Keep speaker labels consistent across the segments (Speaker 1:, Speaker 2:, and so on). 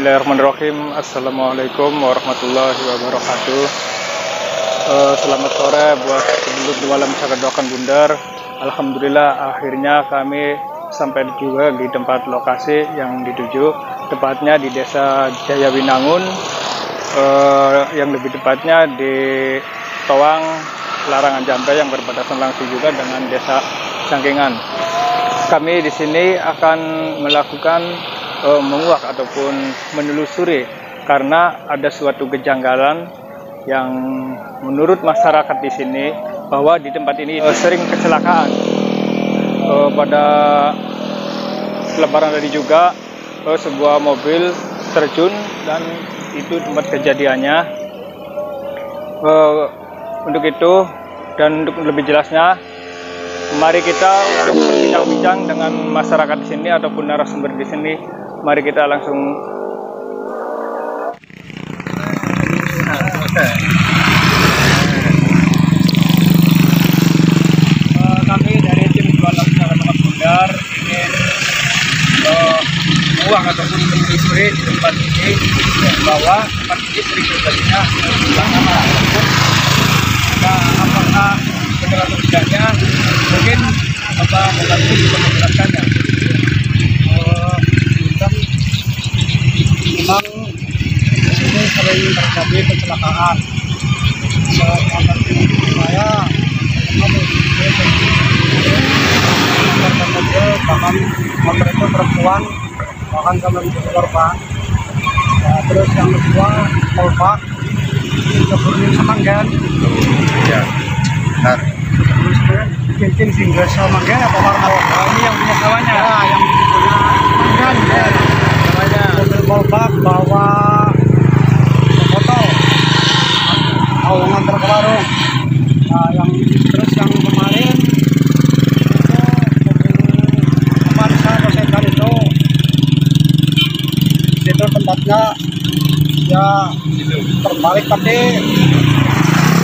Speaker 1: Bismillahirrahmanirrahim. Assalamualaikum warahmatullahi wabarakatuh. Selamat sore buat penduduk di Walam Cakadokan Bundar. Alhamdulillah akhirnya kami sampai juga di tempat lokasi yang dituju, tepatnya di Desa Jayawinangun, yang lebih tepatnya di Towang Larangan Jampe yang berbatasan langsung juga dengan Desa Cangkingan. Kami di sini akan melakukan menguak ataupun menelusuri karena ada suatu kejanggalan yang menurut masyarakat di sini bahwa di tempat ini sering kecelakaan. Pada Lebaran tadi juga sebuah mobil terjun dan itu tempat kejadiannya. Untuk itu dan untuk lebih jelasnya, mari kita berbincang-bincang dengan masyarakat di sini ataupun narasumber di sini. Mari kita langsung. Kami dari tim Walam Cakadokan Bundar ingin menguak ataupun menelusuri di tempat ini bahwa tempat ini sering terjadinya kecelakaan. Apakah benar atau tidaknya, mungkin Bapak membantu bisa menjelaskannya. Memang ini sering terjadi kecelakaan. Saya bahkan motor itu perempuan, bahkan kami menjadi korban. Terus yang kedua, kolbak keburning Semanggen. Ya, benar. Mungkin singgah Semanggen apa warna? Ini yang punya sawahnya. Ya, yang punya Semanggen. Ya. Mobil kolbak bawa botol, mau ngantar ke warung. Nah, yang terus yang kemarin itu mobil Avanza Rosetan itu tempatnya ya terbalik, tapi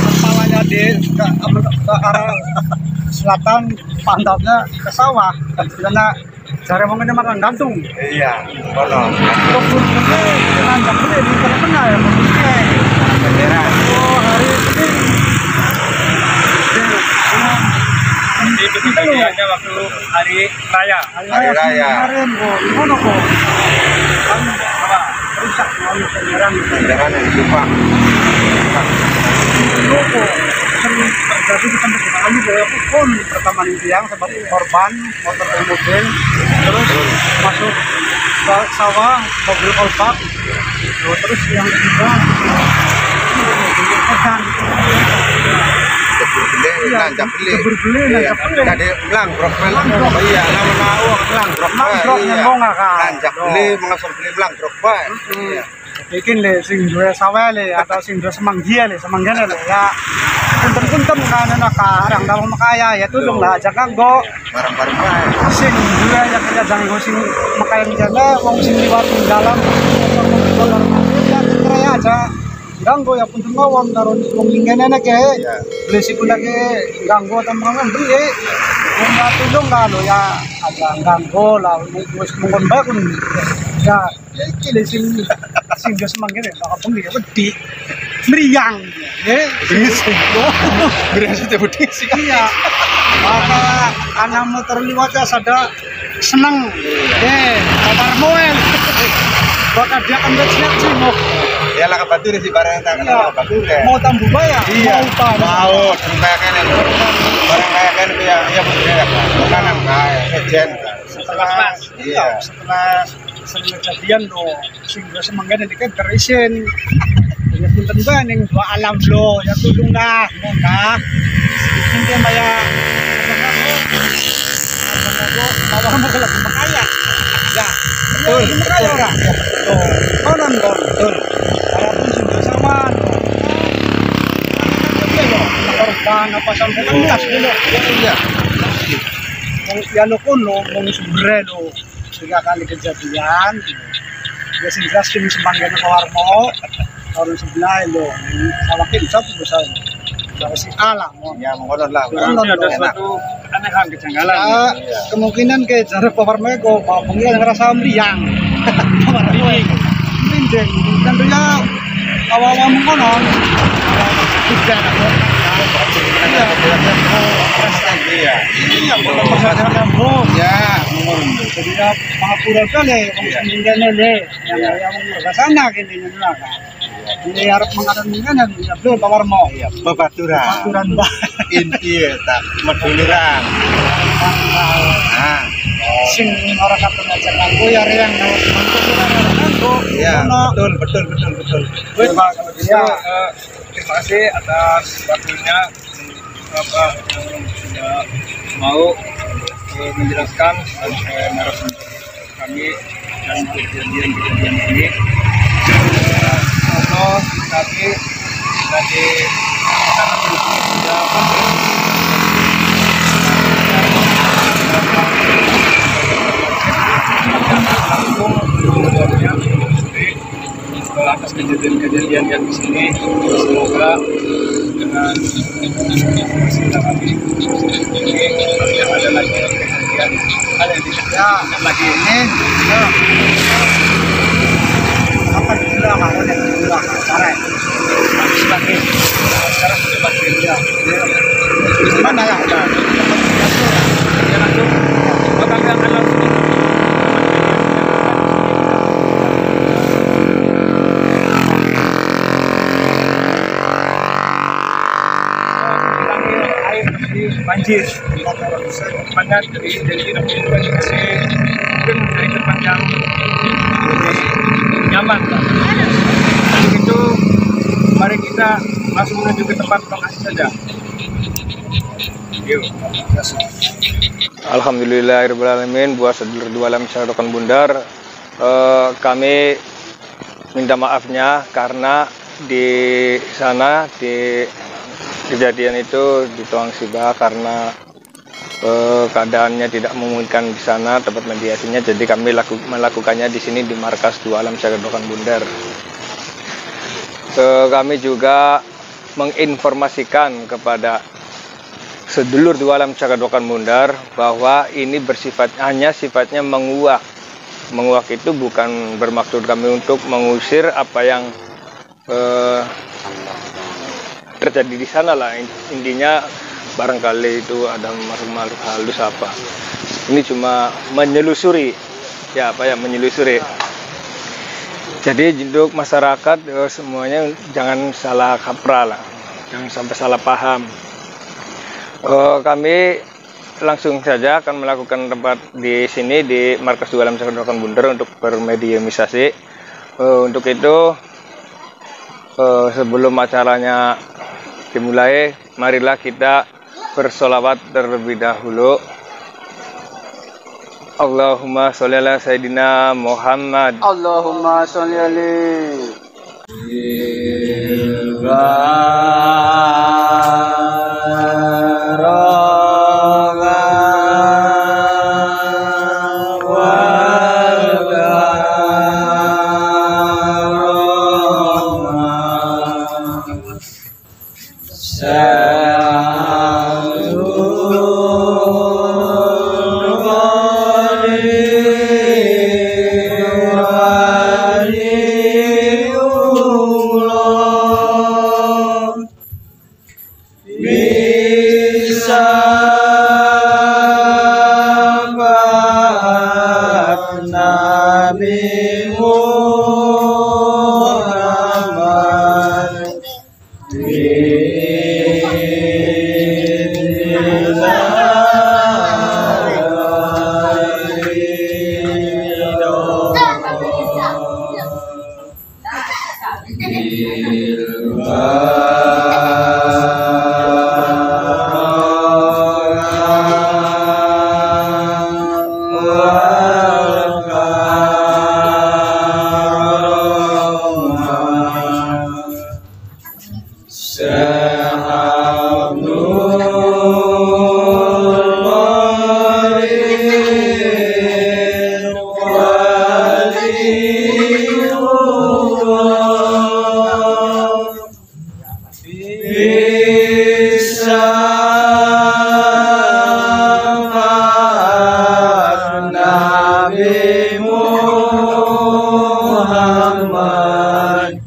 Speaker 1: kepalanya ke arah selatan, pantatnya ke sawah karena cara mungkin marang gantung. Iya, kono. Kebun ini nanjak ini di tengah ya, maksudnya. Bendera. Oh, hari ini. Ini kejadiannya waktu hari raya. Hari raya. Kemarin kok, gimana kok? Kan apa? Rusak lalu kendaraan yang dilupa. Kok sering terjadi di tempat lalu ya pun pertama yang sebab korban motor dan mobil terus masuk ke sawah mobil kolbak, terus yang ketiga mobil kosan nanjak beli jadi belang brok iya nama belang brok nanjak beli mengasal beli belang brok bikin deh sing dua sawah le atau sing dua semanggia le ya punten kan karang dalam makaya ya tuh dong lah jangan go barang-barang sing dua yang kerja jangan go sing makaya jana wong sing liwat dalam motor ya kira aja ganggu ya punten ngawon karo wong lingene ke beli sipun lagi ganggu atau mangan beli enggak tudung lah lo ya agak ganggu lah wis mungkin bakun ya iki sing dia Semanggen ya bakal penggi wedi meriang ya berisik berhasil wedi sih iya maka anak motor liwatnya sada seneng motor moel bakal dia kan siap sih mau ya lah kebatur sih barang kebatur ya mau tambah bayar iya mau kayak kan barang kayak kan ya betul ya makanan kayak ejen setelah sering kejadian loh sehingga Semanggen ini kan terisin ya punten baning dua alam lo ya tulung lah mongga mungkin maya bawa masalah makaya ya betul makaya orang betul konon betul walaupun sudah sama korban apa sampai 16 dulu ya ya lo kono mau sumbre lo 3 kali kejadian ya sing jelas tim Semanggen ke Warmo tahun sebelah lo sawakin satu besar kalau si kalah ya mengonon lah ada suatu anehan kejanggalan kemungkinan ke cara Warmo kok mau pengen ngerasa meriang ini penting. Tentunya awal-awal mengkonon juga iya, persyaratan bro. Ya, jadi ya pangapura kali, kemudian lele, yang sana gini nila kan. Ini harap mengatakan ya bro, tawar mau. Babaturan, inti tak maduluran. Nah, sing orang kata macam aku ya yang ya betul.
Speaker 2: Terima kasih atas waktunya Bapak yang sudah mau menjelaskan narasumber kami dan kejadian ini. Allah kami dari atas kejadian yang di sini, semoga dengan kita kami ini ada lagi kejadian ada di sana lagi ini apa sudah sekarang mana ya banjir padat jadi kasih mungkin dari tempat yang lebih nyaman lah. Untuk itu mari kita langsung menuju ke tempat lokasi saja. Yuk.
Speaker 3: Alhamdulillahirrahmanirrahim. Buat sedulur dua alam Syadokan Bundar, kami minta maafnya karena di sana di kejadian itu dituang Siba karena keadaannya tidak memungkinkan di sana tempat mediasinya, jadi kami melakukannya di sini di markas Dua Alam Syadokan Bundar. Kami juga menginformasikan kepada sedulur Dua Alam Syadokan Bundar bahwa ini hanya sifatnya menguak. Menguak itu bukan bermaksud kami untuk mengusir apa yang terjadi di sana lah. Intinya barangkali itu ada makhluk halus apa. Ini cuma menyelusuri, menyelusuri. Jadi untuk masyarakat semuanya jangan salah kaprah lah, jangan sampai salah paham. Kami langsung saja akan melakukan tempat di sini di markas Dua Alam Syadokan Bundar untuk bermediamisasi. Untuk itu sebelum acaranya dimulai, marilah kita bersolawat terlebih dahulu. Allahumma sholli ala Sayyidina Muhammad.
Speaker 1: Allahumma sholli alaihi.
Speaker 2: Muhammad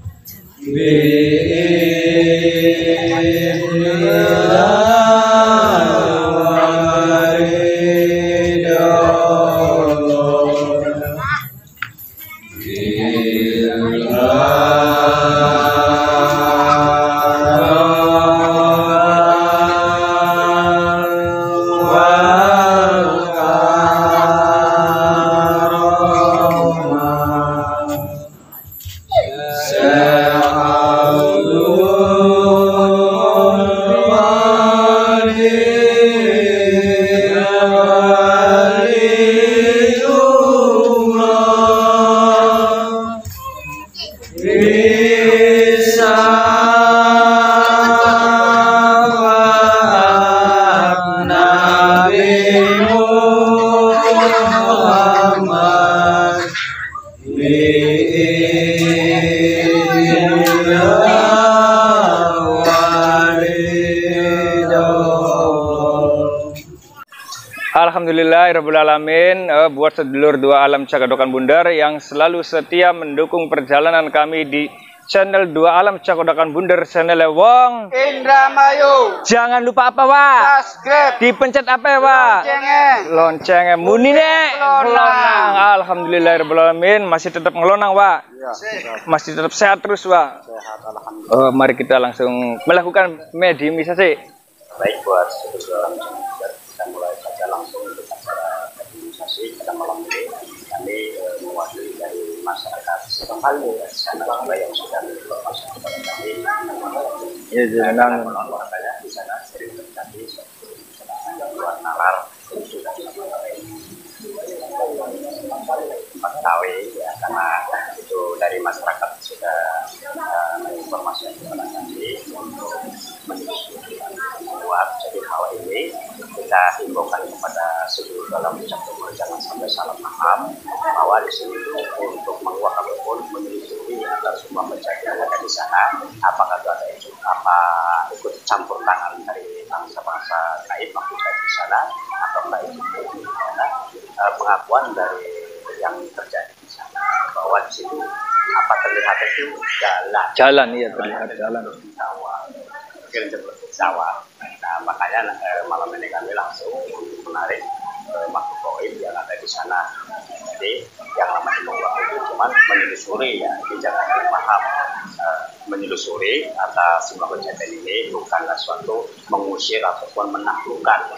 Speaker 3: Alhamdulillahirrabbilalamin. Buat sedulur dua alam Cakodokan Bundar yang selalu setia mendukung perjalanan kami di channel Dua Alam Cakodokan Bundar, channel Wong
Speaker 1: Indramayu.
Speaker 3: Jangan lupa apa, Wak?
Speaker 1: Subscribe.
Speaker 3: Dipencet apa ya, Wak? Loncengnya muni nek. Ngelonang. Alhamdulillahirrabbilalamin, masih tetap ngelonang, Wak. Masih tetap sehat terus, Wak.
Speaker 1: Sehat, alhamdulillah.
Speaker 3: Mari kita langsung melakukan mediumisasi.
Speaker 2: Baik, buat sedulur alam Bundar, kita mulai saja langsung untuk acara mediumisasi pada malam ini. Kami mewakili dari masyarakat setempat di sana yang sudah menginformasi kepada kami.
Speaker 3: Ya, jangan.
Speaker 2: Makanya di sana sering terjadi suatu gangguan nalar sudah tahu ya, karena itu dari masyarakat sudah menginformasikan kepada kami untuk menyusuri buat. Jadi hal ini kita himbaukan kepada seluruh dalam ucapan jangan sampai salah paham bahwa di sini untuk menguak ataupun menyusuri agar semua kejadian yang ada di sana, apakah itu ada ikut campur tangan dari bangsa-bangsa gaib maksudnya di sana, atau itu pengakuan dari yang terjadi di sana bahwa di situ apa terlihat itu
Speaker 3: Jalan, iya terlihat jalan.
Speaker 2: Sawah. Nah, makanya malam ini kami langsung menarik makhluk gaib yang ada di sana. Jadi yang namanya menguak itu cuma menyelusuri ya, jangan paham menyelusuri atas semua kejadian ini bukanlah suatu mengusir ataupun menaklukkan.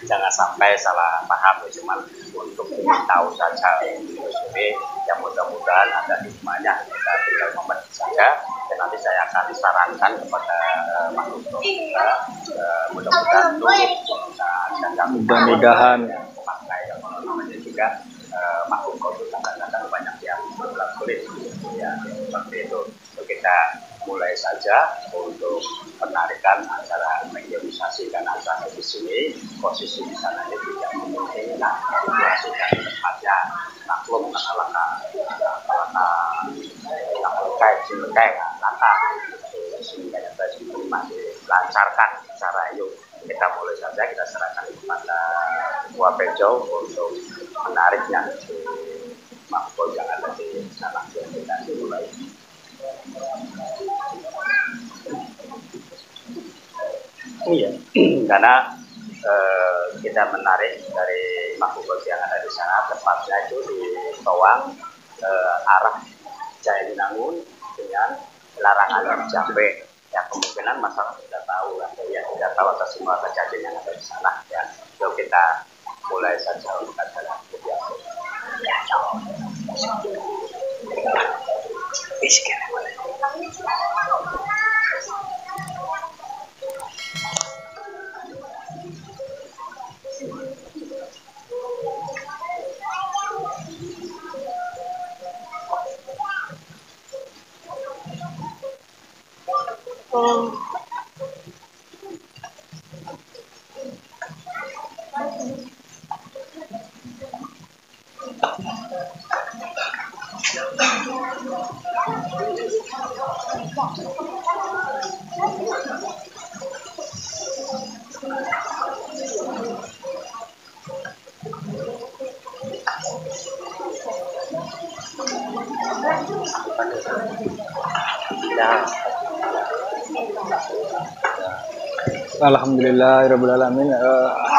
Speaker 2: Jangan sampai salah paham, cuma untuk ingin tahu saja menyelusuri yang mudah-mudahan ada hikmahnya. Kita tinggal membaca saja dan nanti saya akan sarankan kepada makhluk kita mudah-mudahan
Speaker 3: Mudah-mudahan
Speaker 2: memakai namanya juga makhluk itu kadang-kadang banyak yang berulang kulit ya, seperti itu. Kita mulai saja untuk penarikan acara mediumisasi, karena acara di sini posisi di sana ini tidak memungkinkan situasikan tempatnya maklum laka sehingga masih lancarkan cara itu. Kita mulai saja, kita serahkan kepada Buah Bejo untuk menariknya makhluk yang ada di sana. Kita mulai. Iya, karena kita menarik dari makhluk yang ada di sana, tepatnya itu di Towang arah Jayaninangun dengan larangan Jambe. Ya, kemungkinan masyarakat sudah tahu atau ya tidak tahu atas semua kejadian yang ada di sana ya. Yuk kita mulai saja untuk acara mediasi. Nah,
Speaker 3: Alhamdulillahirrahmanirrahim.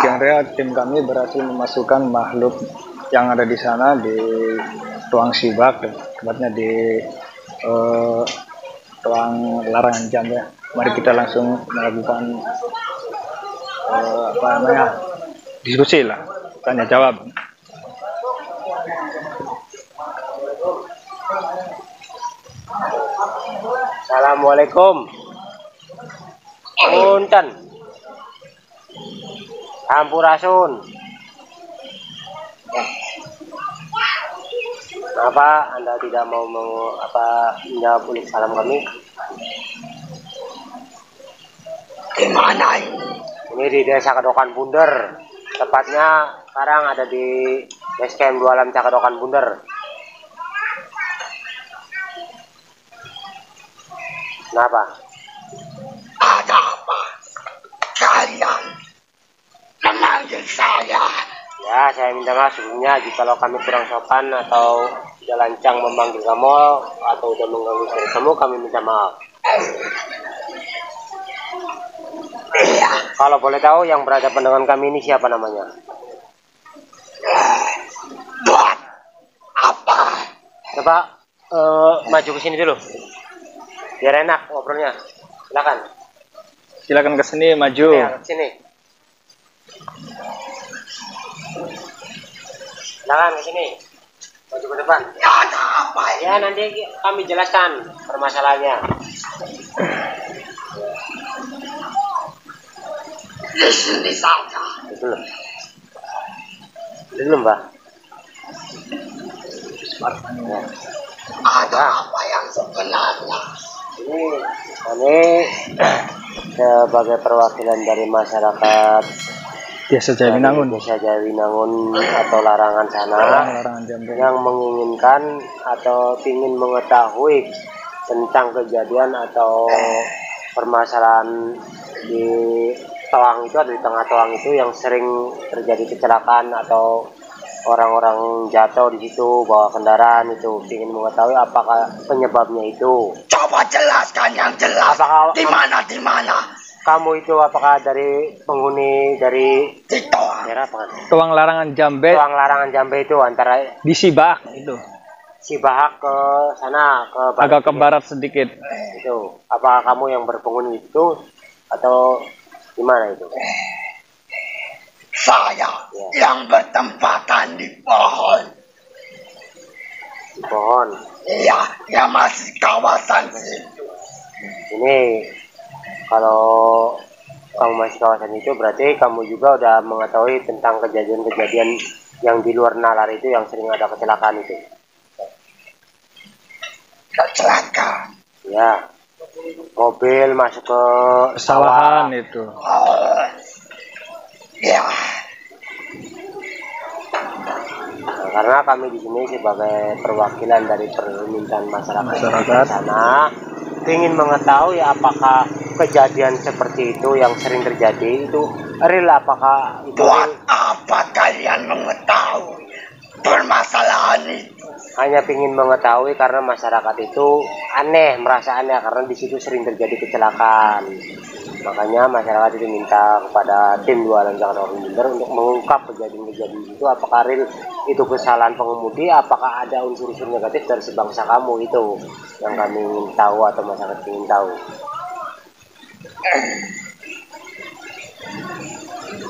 Speaker 3: Akhirnya tim kami berhasil memasukkan makhluk yang ada di sana di ruang sibak, tepatnya di ruang larangan jam ya. Mari kita langsung melakukan diskusi lah, tanya jawab.
Speaker 2: Assalamualaikum. Punten. Sampurasun. Kenapa Anda tidak mau menjawab ulik salam kami?
Speaker 1: Gimana ini?
Speaker 2: Ini di Desa Kedokan Bunder. Tepatnya sekarang ada di base camp 2 Alam Cakedokan Bunder. Kenapa?
Speaker 1: Ada apa? Kalian memanggil saya?
Speaker 2: Ya, saya minta maaf sebelumnya jikalau kami kurang sopan atau tidak lancang memanggil kamu atau udah mengganggu kamu, kami minta maaf.
Speaker 1: Iya.
Speaker 2: Kalau boleh tahu yang berhadapan dengan kami ini siapa namanya?
Speaker 1: Buat apa?
Speaker 2: Coba maju ke sini dulu. Biar enak ngobrolnya. Silakan.
Speaker 3: Silakan ke sini, maju.
Speaker 2: Ya, ke sini. Silakan ke sini. Maju ke depan.
Speaker 1: Ada apa ini?
Speaker 2: Ya, nanti kami jelaskan permasalahannya.
Speaker 1: Di sini saja.
Speaker 2: Itu loh. Belum, Mbak. Ya.
Speaker 1: Ada apa yang sebenarnya?
Speaker 2: Ini kami sebagai perwakilan dari masyarakat
Speaker 3: Desa Jawinangun.
Speaker 2: Desa Jawinangun atau larangan sana
Speaker 3: Larangan Jambe.
Speaker 2: yang menginginkan atau ingin mengetahui tentang kejadian atau permasalahan di Toang itu, ada di tengah Toang itu yang sering terjadi kecelakaan atau orang-orang jatuh di situ bawa kendaraan itu, ingin mengetahui apakah penyebabnya itu.
Speaker 1: Coba jelaskan yang jelas.
Speaker 2: Apakah
Speaker 1: Di mana?
Speaker 2: kamu itu apakah dari penghuni dari
Speaker 1: Tito.
Speaker 2: daerah apa kan?
Speaker 3: Tuang Larangan Jambe
Speaker 2: Ruang larangan Jambe itu antara
Speaker 3: di Sibak itu.
Speaker 2: Sibahak ke sana ke barat
Speaker 3: Agak ke
Speaker 2: sedikit.
Speaker 3: barat sedikit.
Speaker 2: Itu. Apakah kamu yang berpenghuni itu atau gimana itu?
Speaker 1: Saya yang bertempatan di pohon.
Speaker 2: Di pohon.
Speaker 1: Iya, yang masih kawasan situ.
Speaker 2: Ini kalau kamu masih kawasan itu berarti kamu juga udah mengetahui tentang kejadian-kejadian yang di luar nalar itu yang sering ada kecelakaan itu.
Speaker 1: Kecelakaan.
Speaker 2: Ya. Mobil masuk ke
Speaker 3: Kesalahan
Speaker 2: sawah.
Speaker 3: itu.
Speaker 1: Oh. Ya.
Speaker 2: Nah, karena kami di sini sebagai perwakilan dari permintaan masyarakat di sana ingin mengetahui apakah kejadian seperti itu yang sering terjadi itu real, apakah itu
Speaker 1: Buat
Speaker 2: real?
Speaker 1: apa kalian mengetahui permasalahan itu?
Speaker 2: Hanya ingin mengetahui karena masyarakat itu merasa aneh karena di situ sering terjadi kecelakaan. Makanya masyarakat itu minta kepada tim 2 Alam Cakedokan Bunder untuk mengungkap kejadian-kejadian itu, apakah real itu kesalahan pengemudi, apakah ada unsur-unsur negatif dari sebangsa kamu itu yang kami ingin tahu atau masyarakat ingin tahu.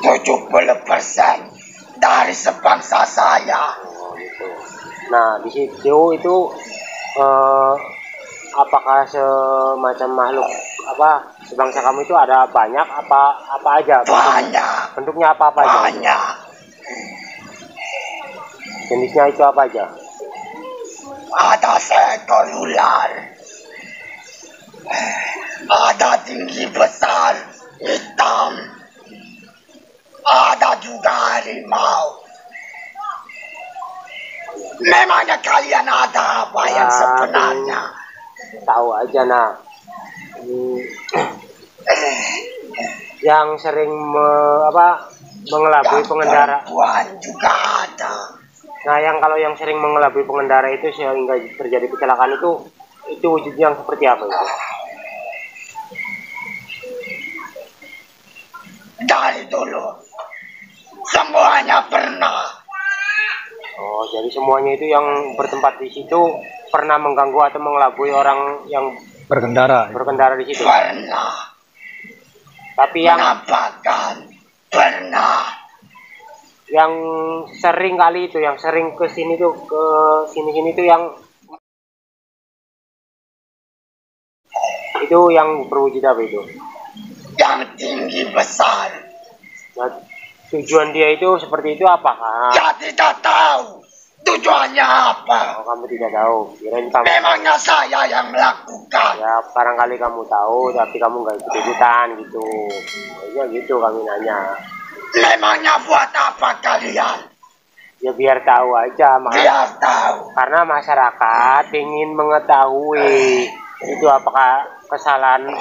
Speaker 1: 70% dari sebangsa saya.
Speaker 2: Oh, gitu. Nah, di situ itu apakah semacam makhluk sebangsa kamu itu ada banyak apa aja?
Speaker 1: Banyak.
Speaker 2: Bentuknya apa aja?
Speaker 1: Banyak.
Speaker 2: Jenisnya itu apa aja?
Speaker 1: Ada seekor ular. Ada tinggi besar, hitam. Ada juga harimau. Memangnya kalian ada apa yang sebenarnya?
Speaker 2: Tahu aja yang sering mengelabui pengendara.
Speaker 1: Perempuan juga ada.
Speaker 4: Nah, kalau yang sering mengelabui pengendara itu sehingga terjadi kecelakaan itu wujudnya yang seperti apa itu?
Speaker 5: Dari dulu semuanya pernah.
Speaker 4: Oh, jadi semuanya itu yang bertempat di situ pernah mengganggu atau mengelabui orang yang
Speaker 3: berkendara
Speaker 4: di situ?
Speaker 5: Pernah.
Speaker 4: Tapi yang
Speaker 5: Menampakkan pernah.
Speaker 4: yang sering kali itu, yang sering ke sini tuh, ke sini-sini tuh yang itu yang berwujud apa itu?
Speaker 5: Yang tinggi besar.
Speaker 4: Nah, tujuan dia itu seperti itu apakah?
Speaker 5: Ya tidak tahu tujuannya apa.
Speaker 4: Oh, kamu tidak tahu. Kirain kamu.
Speaker 5: Memangnya saya yang melakukan.
Speaker 4: Ya, barangkali kamu tahu, tapi kamu nggak ikut-ikutan gitu. Ya gitu kami nanya.
Speaker 5: Memangnya buat apa kalian?
Speaker 4: Ya biar tahu aja,
Speaker 5: Biar tahu.
Speaker 4: karena masyarakat ingin mengetahui itu apakah kesalahan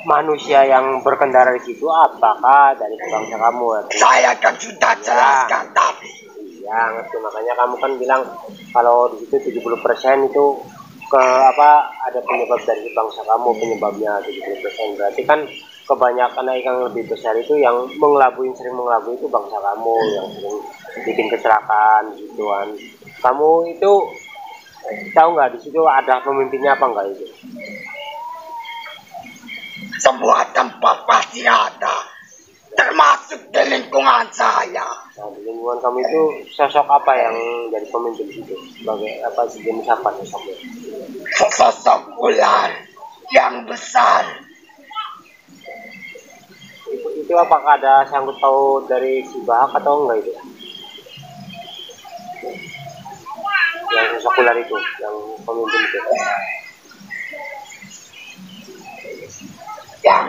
Speaker 4: manusia yang berkendara di situ, apakah dari bangsa kamu?
Speaker 5: Saya kan sudah jelaskan tadi.
Speaker 4: Iya, ngerti. Makanya kamu kan bilang kalau di situ 70% itu ada penyebab dari bangsa kamu, penyebabnya 70%. Berarti kan kebanyakan ikan yang lebih besar itu yang sering mengelabui itu bangsa kamu, yang sering bikin kecelakaan gituan. Kamu itu tahu nggak di situ ada pemimpinnya apa enggak itu?
Speaker 5: Semua tempat pasti ada, termasuk di lingkungan saya.
Speaker 4: Nah, di lingkungan kamu itu sosok apa yang jadi pemimpin di situ? Sebagai apa, jenis apa sosoknya?
Speaker 5: Sosok ular yang besar.
Speaker 4: Itu apakah ada sangkut paut dari si Bahak atau enggak itu? Yang sosok ular itu, yang pemimpin itu.
Speaker 5: Yang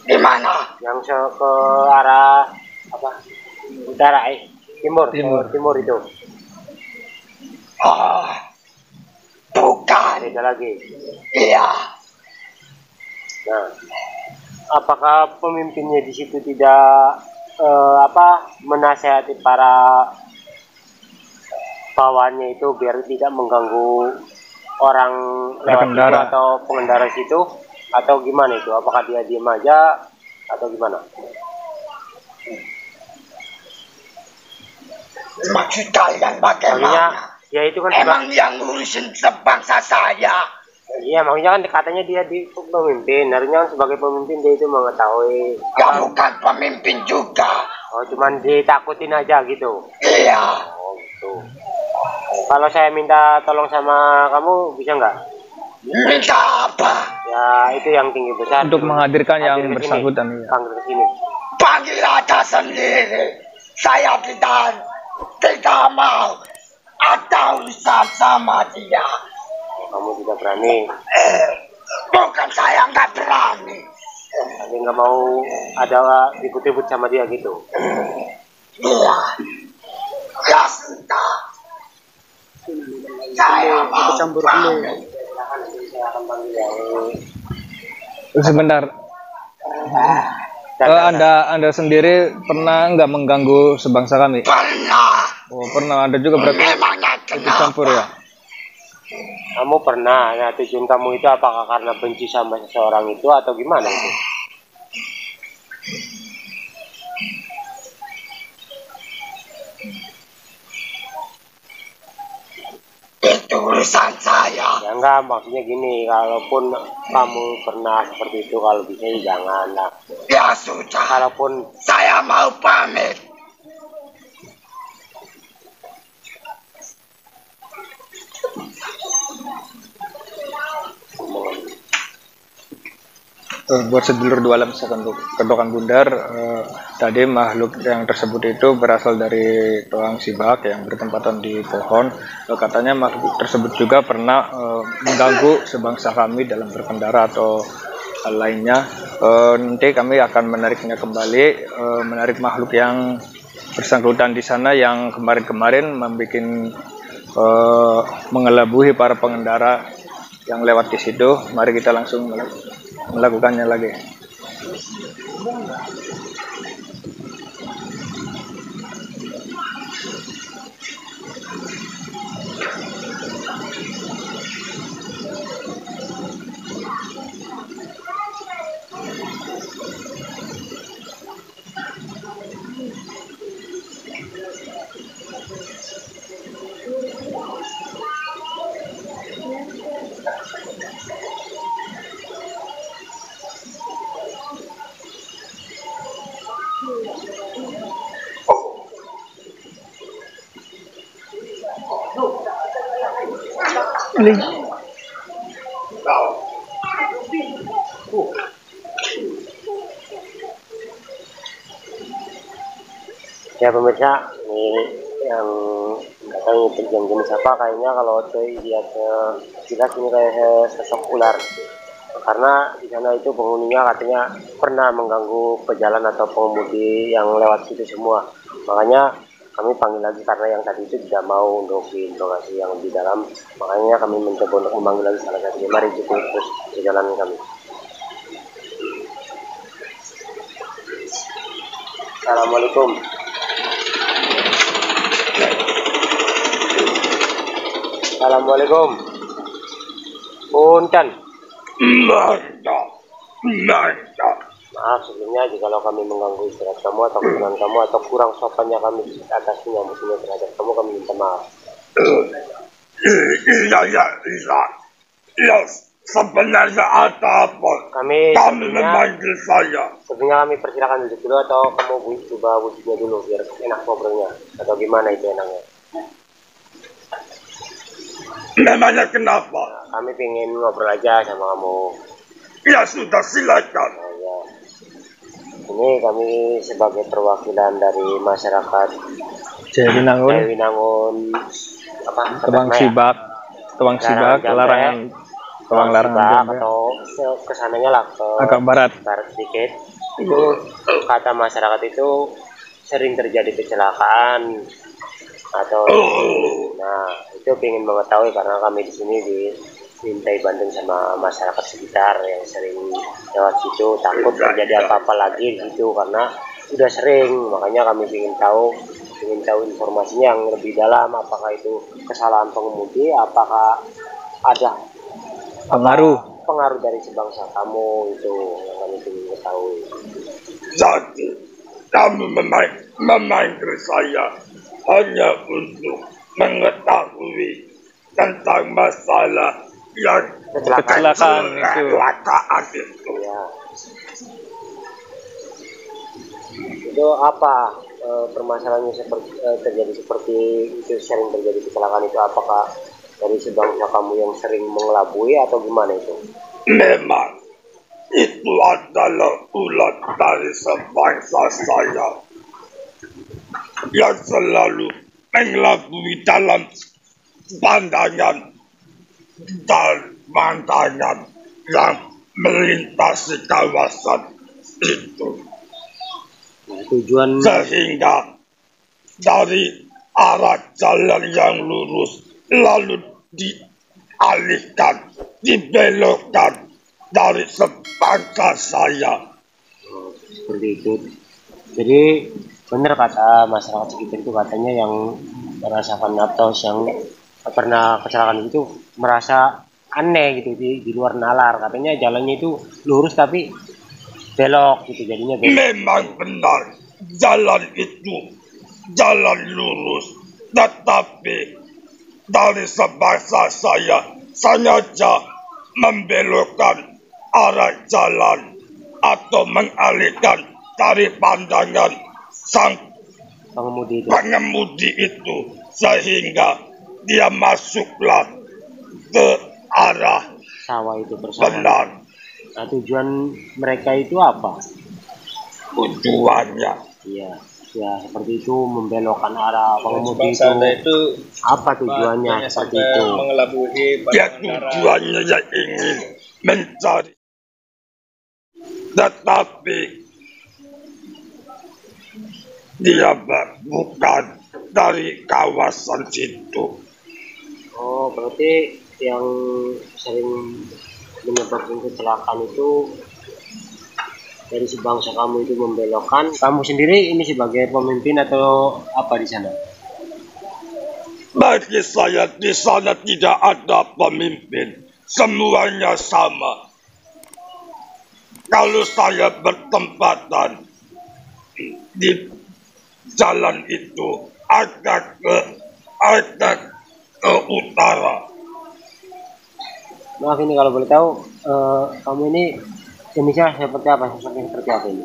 Speaker 5: di mana?
Speaker 4: Yang ke arah apa? Utara, timur itu.
Speaker 5: Oh, bukan.
Speaker 4: Beda lagi.
Speaker 5: Iya.
Speaker 4: Nah, apakah pemimpinnya di situ tidak menasihati para bawahannya itu biar tidak mengganggu orang lewat situ atau pengendara situ, atau gimana itu? Apakah dia diam aja atau gimana?
Speaker 5: Maksud kalian bagaimana?
Speaker 4: Ya itu kan
Speaker 5: emang yang ngurusin sebangsa saya.
Speaker 4: Iya, makanya kan katanya dia pemimpin. Harusnya kan sebagai pemimpin dia itu mengetahui.
Speaker 5: Ya bukan pemimpin juga.
Speaker 4: Oh, cuman ditakutin aja gitu.
Speaker 5: Iya.
Speaker 4: Oh gitu. Kalau saya minta tolong sama kamu bisa nggak?
Speaker 5: Minta apa?
Speaker 4: Ya itu yang tinggi besar.
Speaker 3: untuk menghadirkan yang bersangkutan. Ya.
Speaker 4: Panggil ke sini.
Speaker 5: Panggil aja sendiri. Saya tidak mau ada urusan sama dia.
Speaker 4: Kamu tidak berani?
Speaker 5: Bukan saya nggak berani.
Speaker 4: Tapi nggak mau ada ribut-ribut sama dia gitu?
Speaker 5: Iya. Ya sudah. Saya mau
Speaker 1: campur dulu.
Speaker 3: Sebentar. Anda sendiri pernah nggak mengganggu sebangsa kami?
Speaker 5: Pernah.
Speaker 3: Oh, pernah. Anda juga berarti
Speaker 5: Memangnya
Speaker 3: ikut campur ya?
Speaker 4: Kamu pernah? Nah, tujuan kamu itu apakah karena benci sama seseorang itu atau gimana itu?
Speaker 5: Itu urusan saya.
Speaker 4: Ya enggak, maksudnya gini, kalaupun kamu pernah seperti itu, kalau bisa jangan lah.
Speaker 5: Ya sudah.
Speaker 4: Kalaupun
Speaker 5: saya mau pamit.
Speaker 3: Buat sedulur dua alam Kedokan Bundar, tadi makhluk yang tersebut itu berasal dari tuang sibak yang bertempatan di pohon. Katanya makhluk tersebut juga pernah mengganggu sebangsa kami dalam berkendara atau hal lainnya. Nanti kami akan menariknya kembali, menarik makhluk yang bersangkutan di sana yang kemarin-kemarin membuat mengelabui para pengendara yang lewat di situ. Mari kita langsung melakukannya lagi.
Speaker 4: Ya pemirsa, ini yang nggak tahu yang jenis apa, kayaknya kalau Coy lihatnya jelas ini kayak sosok ular. Karena di sana itu penghuninya katanya pernah mengganggu pejalan atau pengemudi yang lewat situ semua. Makanya kami panggil lagi karena yang tadi itu tidak mau untuk diinterogasi yang lebih dalam. Makanya kami mencoba untuk memanggil lagi salah satunya. Mari ikuti terus perjalanan kami. Assalamualaikum. Assalamualaikum. Punten. Maaf sebelumnya jika kami mengganggu istirahat kamu atau kesenangan kamu atau kurang sopannya kami atas menyambutnya terhadap kamu, kami minta maaf.
Speaker 5: Iya, sebenarnya ada apa?
Speaker 4: Kami
Speaker 5: memanggil saya.
Speaker 4: Sebenarnya kami persilakan duduk dulu atau kamu coba wujudnya dulu biar enak ngobrolnya, atau gimana itu enaknya?
Speaker 5: Memangnya kenapa?
Speaker 4: Kami pengen ngobrol aja sama kamu.
Speaker 5: Ya sudah, silakan.
Speaker 4: Nah, ya. Ini kami sebagai perwakilan dari masyarakat Jayawinangun
Speaker 3: Tebang Sibak, larangan
Speaker 4: atau kesananya lah ke
Speaker 3: agak barat
Speaker 4: sedikit. Itu kata masyarakat itu sering terjadi kecelakaan atau nah itu ingin mengetahui karena kami di sini dimintai bantuan sama masyarakat sekitar yang sering lewat situ, takut terjadi apa-apa lagi gitu karena sudah sering. Makanya kami ingin tahu informasinya yang lebih dalam, apakah itu kesalahan pengemudi, apakah ada pengaruh dari sebangsa kamu, itu yang kami ingin ketahui.
Speaker 5: Jadi kamu memanggil saya hanya untuk mengetahui tentang masalah yang
Speaker 3: kecelakaan
Speaker 5: itu.
Speaker 4: Ya. Itu apa permasalahannya terjadi seperti itu, sering terjadi kecelakaan itu? Apakah dari sebangsa kamu yang sering mengelabui atau gimana itu?
Speaker 5: Memang itu adalah ulat dari sebangsa saya yang selalu mengelabui dalam pandangan yang melintasi kawasan itu. Sehingga dari arah jalan yang lurus lalu dialihkan, dibelokkan dari sebangsa saya.
Speaker 4: Seperti itu. Jadi benar kata masyarakat sekitar itu, katanya yang merasakan atau yang pernah kecelakaan itu merasa aneh gitu di luar nalar. Katanya jalannya itu lurus tapi belok gitu, jadinya belok.
Speaker 5: Memang benar, jalan itu jalan lurus, tetapi dari sebangsa saya sengaja membelokkan arah jalan atau mengalihkan dari pandangan sang pengemudi itu sehingga dia masuklah ke arah
Speaker 4: sawah itu bersama.
Speaker 5: Benar.
Speaker 4: Nah, tujuan mereka itu apa?
Speaker 5: Tujuannya?
Speaker 4: Iya, ya seperti itu, membelokkan arah pengemudi itu. Apa tujuannya seperti itu?
Speaker 5: Ya tujuannya yang ingin mencari, tetapi dia bukan dari kawasan situ.
Speaker 4: Oh, berarti yang sering menyebabkan kecelakaan itu dari sebangsa kamu itu membelokkan. Kamu sendiri ini sebagai pemimpin atau apa di sana?
Speaker 5: Bagi saya di sana tidak ada pemimpin, semuanya sama. Kalau saya bertempatan di jalan itu agak ke utara.
Speaker 4: Maaf ini kalau boleh tahu, kamu ini jenisnya seperti apa? Seperti apa ini?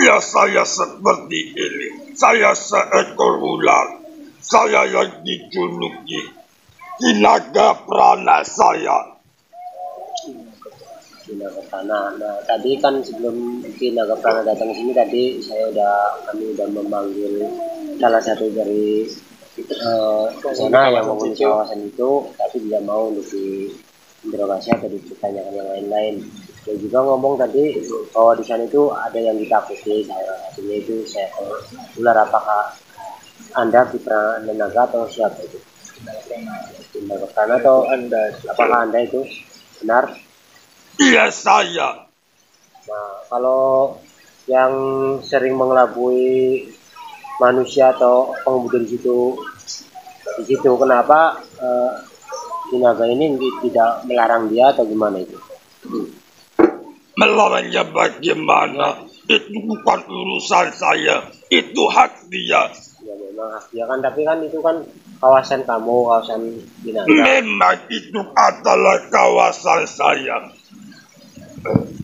Speaker 5: Ya saya seperti ini. Saya seekor ular. Saya yang dijuluki Kinaga Prana saya.
Speaker 4: Kinaga Prana. Nah, tadi kan sebelum Kinaga Prana datang ke sini tadi kami udah memanggil salah satu dari sana yang menghuni kawasan itu, tapi tidak mau untuk diinterogasi atau ditanyakan yang lain-lain. Dia juga ngomong tadi bahwa di sana itu ada yang ditakuti, salah satunya itu seekor ular. Apakah Anda Fitra Nenaga atau siapa itu? Kinaga Prana atau Anda? Apakah Anda itu benar?
Speaker 5: Iya saya.
Speaker 4: Nah, kalau yang sering mengelabui manusia atau pengemudi di situ kenapa Kinaga ini tidak melarang dia atau gimana itu?
Speaker 5: Melarangnya bagaimana? Itu bukan urusan saya. Itu hak dia.
Speaker 4: Ya memang hak dia kan, tapi kan itu kan kawasan kamu, kawasan Kinaga.
Speaker 5: Memang itu adalah kawasan saya.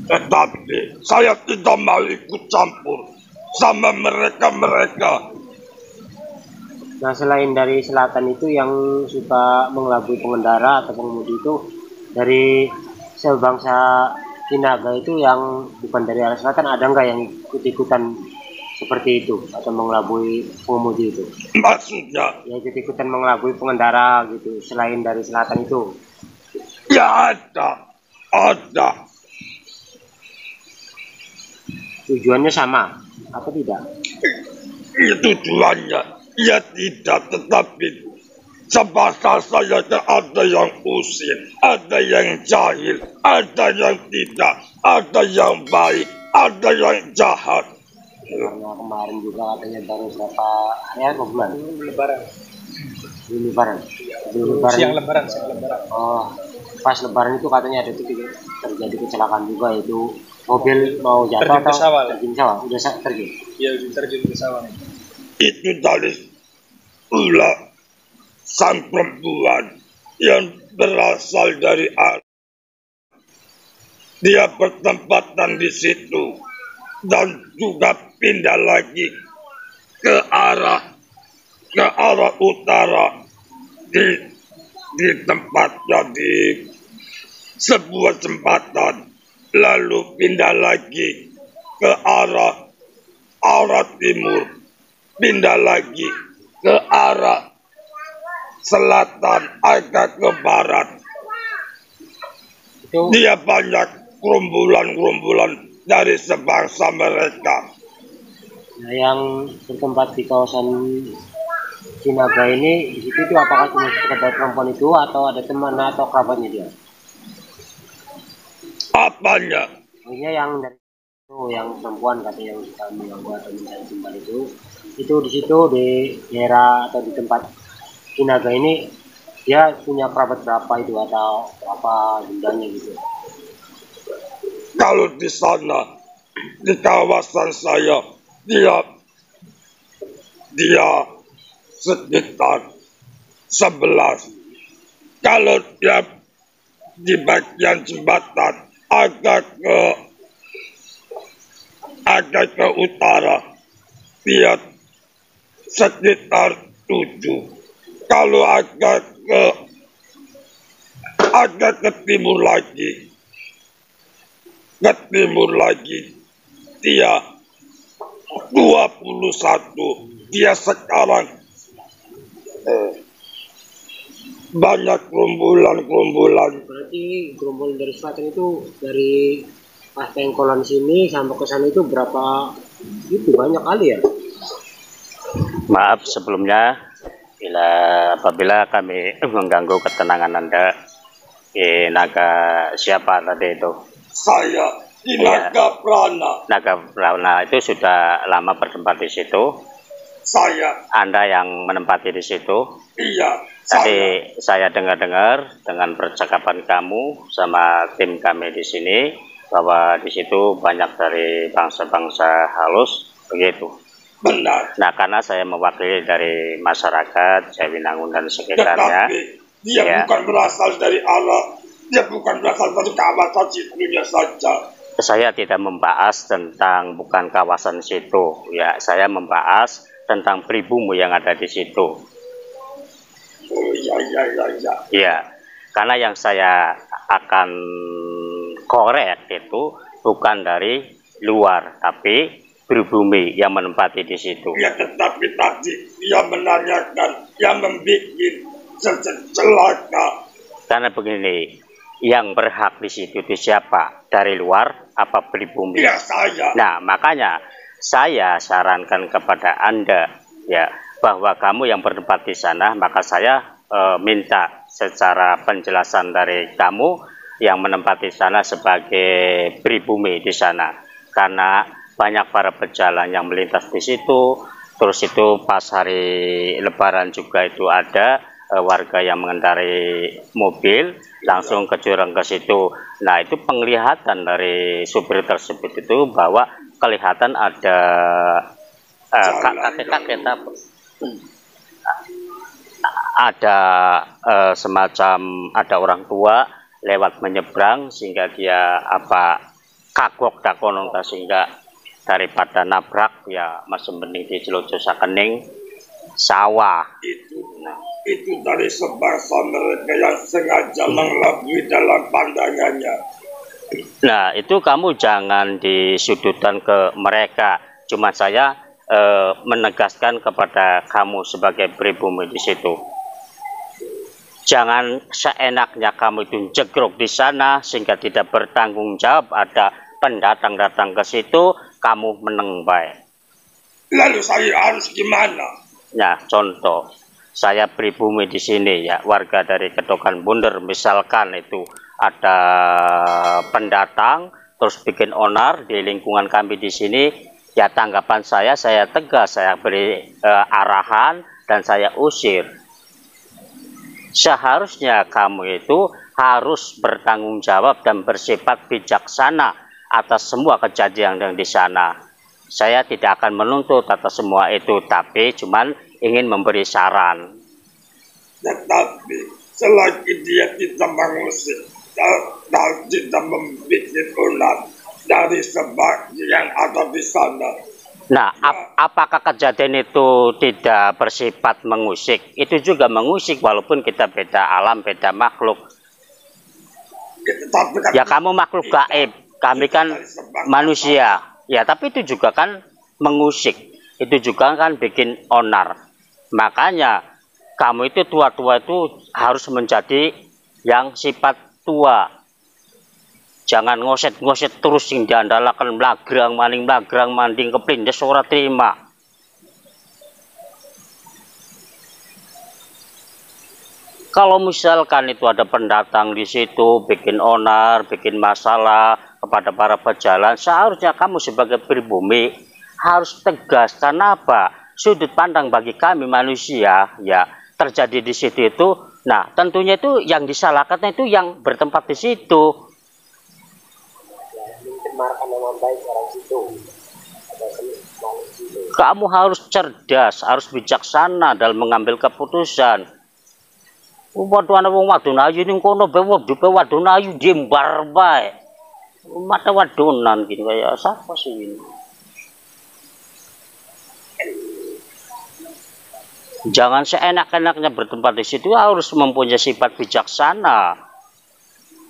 Speaker 5: Tetapi saya tidak mau ikut campur sama mereka-mereka.
Speaker 4: Nah, selain dari selatan itu yang suka mengelabui pengendara atau pengemudi itu dari sebangsa Kinaga itu yang bukan dari arah selatan, ada nggak yang ikut-ikutan seperti itu atau mengelabui pengemudi itu?
Speaker 5: Maksudnya?
Speaker 4: Ya ikut-ikutan mengelabui pengendara gitu selain dari selatan itu.
Speaker 5: Ya ada.
Speaker 4: Tujuannya sama atau tidak?
Speaker 5: Itu tujuannya. Ya tidak, tetapi sebangsa saya ada yang usil, ada yang jahil, ada yang tidak, ada yang baik, ada yang jahat.
Speaker 4: Karena kemarin juga katanya baru berapa hari atau bulan? Lebaran.
Speaker 2: Siang lebaran.
Speaker 4: Oh, pas lebaran itu katanya ada terjadi kecelakaan juga, itu mobil mau jatuh atau terjun sawah? Udah terjun?
Speaker 2: Iya, terjun ke sawah.
Speaker 5: Itu dari ulah sang perempuan yang berasal dari Arab. Dia bertempatan di situ dan juga pindah lagi ke arah utara di tempatnya di sebuah jembatan, lalu pindah lagi ke arah timur, pindah lagi ke arah selatan, agak ke barat. Dia banyak gerombolan dari sebangsa mereka.
Speaker 4: Nah, yang bertempat di kawasan Kinaga ini di situ itu apakah cuma sekedar perempuan itu atau ada teman atau kerabatnya dia?
Speaker 5: Apanya?
Speaker 4: Maksudnya yang dari itu, yang perempuan katanya yang suka mengganggu atau mencari timbal itu di situ di daerah atau di tempat Kinaga ini dia punya kerabat berapa itu atau berapa jumlahnya gitu?
Speaker 5: Kalau di sana di kawasan saya dia sekitar 11. Kalau dia di bagian jembatan agak ke utara, dia sekitar 7. Kalau agak ke timur lagi, dia 21. Dia sekarang banyak gerombolan.
Speaker 4: Berarti gerombolan dari selatan itu dari pas Pengkolan sini sampai ke sana itu berapa? Itu banyak kali ya?
Speaker 6: Maaf sebelumnya apabila kami mengganggu ketenangan Anda. Naga siapa tadi itu?
Speaker 5: Saya Kinaga Prana.
Speaker 6: Naga Prana itu sudah lama bertempat di situ.
Speaker 5: Saya.
Speaker 6: Anda yang menempati di situ.
Speaker 5: Iya.
Speaker 6: Tadi saya dengar-dengar dengan percakapan kamu sama tim kami di sini bahwa di situ banyak dari bangsa-bangsa halus, begitu.
Speaker 5: Benar.
Speaker 6: Nah, karena saya mewakili dari masyarakat Jawinangun dan sekitarnya.
Speaker 5: Tetapi dia bukan berasal dari Arab, dia bukan berasal dari kawasan situnya saja.
Speaker 6: Saya tidak membahas tentang bukan kawasan situ, ya. Saya membahas tentang pribumi yang ada di situ.
Speaker 5: Oh ya.
Speaker 6: Ya, karena yang saya akan korek itu bukan dari luar, tapi pribumi yang menempati di situ.
Speaker 5: Ya, tetapi tadi dia menanyakan yang membuat celaka.
Speaker 6: Karena begini, yang berhak di situ itu siapa? Dari luar apa pribumi?
Speaker 5: Ya, saya.
Speaker 6: Nah, makanya saya sarankan kepada Anda ya bahwa kamu yang bertempat di sana, maka saya minta secara penjelasan dari kamu yang menempati sana sebagai pribumi di sana, karena banyak para pejalan yang melintas di situ. Terus itu pas hari Lebaran juga itu ada warga yang mengendarai mobil langsung ke jurang ke situ. Nah, itu penglihatan dari supir tersebut itu bahwa kelihatan ada kakek-kakek ada semacam ada orang tua lewat menyeberang sehingga dia kagok dakonon sehingga daripada nabrak ya masih mending dicelocos sakening sawah.
Speaker 5: Itu dari sebangsa mereka yang sengaja mengelabui dalam pandangannya.
Speaker 6: Nah, itu kamu jangan disudutkan ke mereka. Cuma saya menegaskan kepada kamu sebagai pribumi di situ. Jangan seenaknya kamu itu jegrok di sana sehingga tidak bertanggung jawab. Ada pendatang datang ke situ, kamu meneng baik.
Speaker 5: Lalu saya harus gimana?
Speaker 6: Ya, contoh, saya pribumi di sini ya, warga dari Kedokan Bunder, misalkan itu ada pendatang terus bikin onar di lingkungan kami di sini, ya tanggapan saya tegas, saya beri arahan dan saya usir. Seharusnya kamu itu harus bertanggung jawab dan bersifat bijaksana atas semua kejadian yang di sana. Saya tidak akan menuntut atas semua itu, tapi cuman ingin memberi saran.
Speaker 5: Tetapi selagi dia tidak mengusir dan tidak membuat ular dari sebab yang ada di sana.
Speaker 6: Nah, apakah kejadian itu tidak bersifat mengusik? Itu juga mengusik walaupun kita beda alam, beda makhluk. Ya kamu makhluk gaib, kami kan manusia. Ya tapi itu juga kan mengusik, itu juga kan bikin onar. Makanya kamu itu tua-tua itu harus menjadi yang sifat tua. Jangan ngoset-ngoset terus sing diandalakan mlagrang manding keplindes ora terima. Kalau misalkan itu ada pendatang di situ bikin onar, bikin masalah kepada para pejalan, seharusnya kamu sebagai pribumi harus tegas. Karena apa? Sudut pandang bagi kami manusia ya terjadi di situ itu. Nah, tentunya itu yang disalahkan itu yang bertempat di situ. Kamu harus cerdas, harus bijaksana dalam mengambil keputusan. Waduh anak wong wadon ayu ning kono be wadon ayu jembar bae. Mata wadonan gitu kayak siapa sih ini? Jangan seenak-enaknya bertempat di situ, harus mempunyai sifat bijaksana.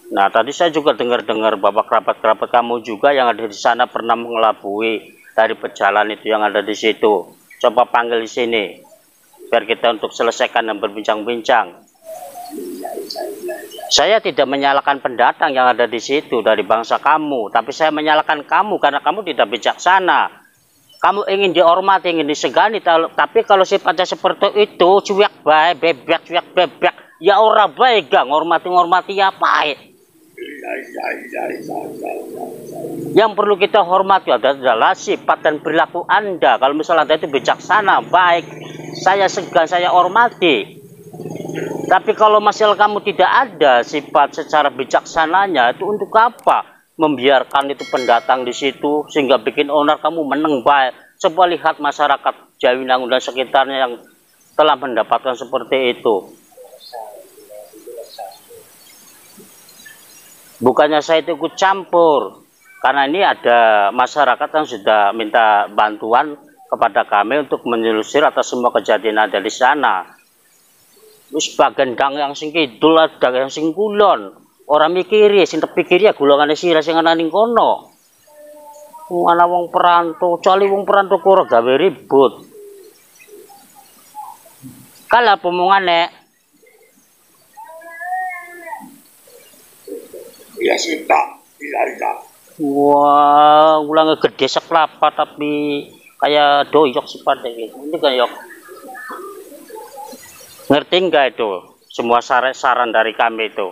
Speaker 6: Nah, tadi saya juga dengar-dengar bapak kerabat-kerabat kamu juga yang ada di sana pernah mengelabui dari pejalan itu yang ada di situ. Coba panggil di sini, biar kita untuk selesaikan dan berbincang-bincang. Saya tidak menyalahkan pendatang yang ada di situ dari bangsa kamu, tapi saya menyalahkan kamu karena kamu tidak bijaksana. Kamu ingin dihormati, ingin disegani, tapi kalau sifatnya seperti itu, cuek bae, bebek, cuek bebek, ya ora bae, gang ngormati ya pahit. Yang perlu kita hormati adalah sifat dan perilaku Anda. Kalau misalnya Anda itu bijaksana, baik, saya segan, saya hormati. Tapi kalau masalah kamu tidak ada sifat secara bijaksananya, itu untuk apa? Membiarkan itu pendatang di situ sehingga bikin onar, kamu meneng baik. Coba lihat masyarakat Jawinangun dan sekitarnya yang telah mendapatkan seperti itu. Bukannya saya itu ikut campur, karena ini ada masyarakat yang sudah minta bantuan kepada kami untuk menyelusur atas semua kejadian ada di sana. Wis bagendang yang sing kidul ada yang sing kulon. Ora mikiri sing terpikir ya golongane sira sing ana ning kono. Ana wong perantau, cali wong perantau kok ora gawe ribut. Kala pomongane
Speaker 5: Ya sudah, iya.
Speaker 6: wah, ulangnya gede sekelapa tapi kayak doyok seperti gitu. Ini kayak ngerti enggak itu? Semua saran dari kami itu.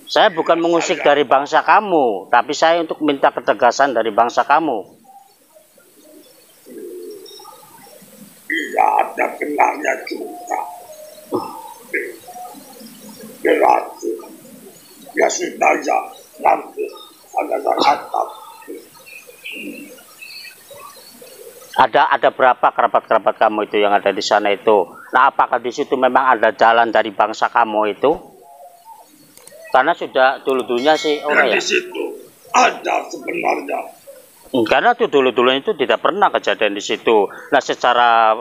Speaker 6: Saya bukan mengusik dari bangsa kamu, tapi saya untuk minta ketegasan dari bangsa kamu.
Speaker 5: Iya, ada benarnya juga. Berarti, ya sudah ya, nanti ada atap.
Speaker 6: Ada berapa kerabat-kerabat kamu itu yang ada di sana itu? Nah, apakah di situ memang ada jalan dari bangsa kamu itu? Karena sudah dulu-dulunya sih orang ya.
Speaker 5: Di situ ada sebenarnya.
Speaker 6: Karena itu dulu-dulunya itu tidak pernah kejadian di situ. Nah, secara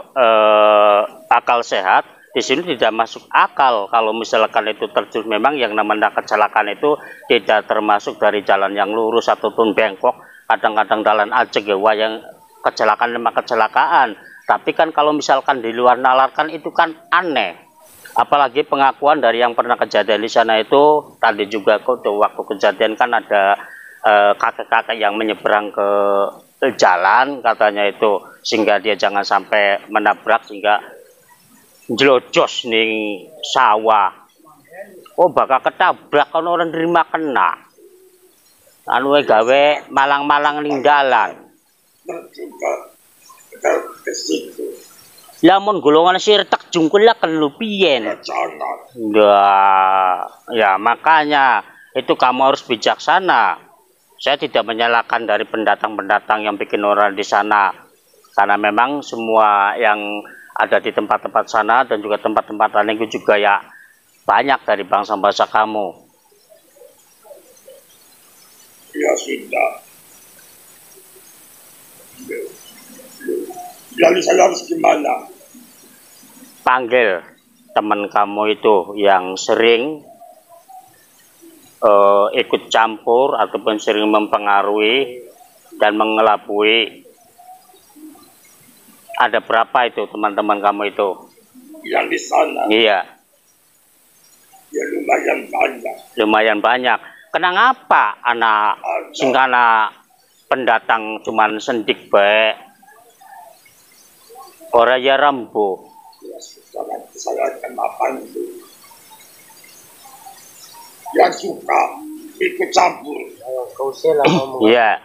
Speaker 6: akal sehat di sini tidak masuk akal kalau misalkan itu terjun. Memang yang namanya kecelakaan itu tidak termasuk dari jalan yang lurus ataupun bengkok. Kadang-kadang jalan aja yang kecelakaan memang kecelakaan. Tapi kan kalau misalkan di luar nalar kan itu kan aneh. Apalagi pengakuan dari yang pernah kejadian di sana itu tadi juga kok waktu kejadian kan ada kakek-kakek yang menyeberang ke jalan katanya itu sehingga dia jangan sampai menabrak sehingga jelojos ning sawah. Oh bakal ketabrak kan orang nerima kena. Anu gawe malang-malang ning dalan.
Speaker 5: Juga ke situ.
Speaker 6: Lamun golongan sirtek jungkul lah kelupien. Ya makanya itu kamu harus bijaksana. Saya tidak menyalahkan dari pendatang-pendatang yang bikin orang di sana. Karena memang semua yang ada di tempat-tempat sana dan juga tempat-tempat lain itu juga ya banyak dari bangsa-bangsa kamu.
Speaker 5: Ya sudah. Lalu saya harus gimana?
Speaker 6: Panggil teman kamu itu yang sering ikut campur ataupun sering mempengaruhi dan mengelabui. Ada berapa itu teman-teman kamu itu?
Speaker 5: Yang di sana?
Speaker 6: Iya.
Speaker 5: Ya lumayan banyak.
Speaker 6: Lumayan banyak. Kenapa anak singkana pendatang cuman sendik baik? Orang ya rambu.
Speaker 5: Ya sudah, nanti saya akan bantu. Yang suka ikut campur.
Speaker 4: Kau lah ngomong.
Speaker 6: Iya.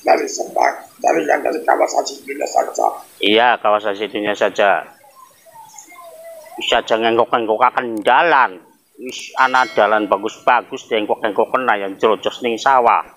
Speaker 5: Dari yang dari kawasan situnya saja.
Speaker 6: Iya, kawasan situnya saja. Bisa jangan ngenggok-ngenggok akan jalan. Wis ana jalan bagus-bagus dengkok-dengkok kena yang jelojos ning sawah.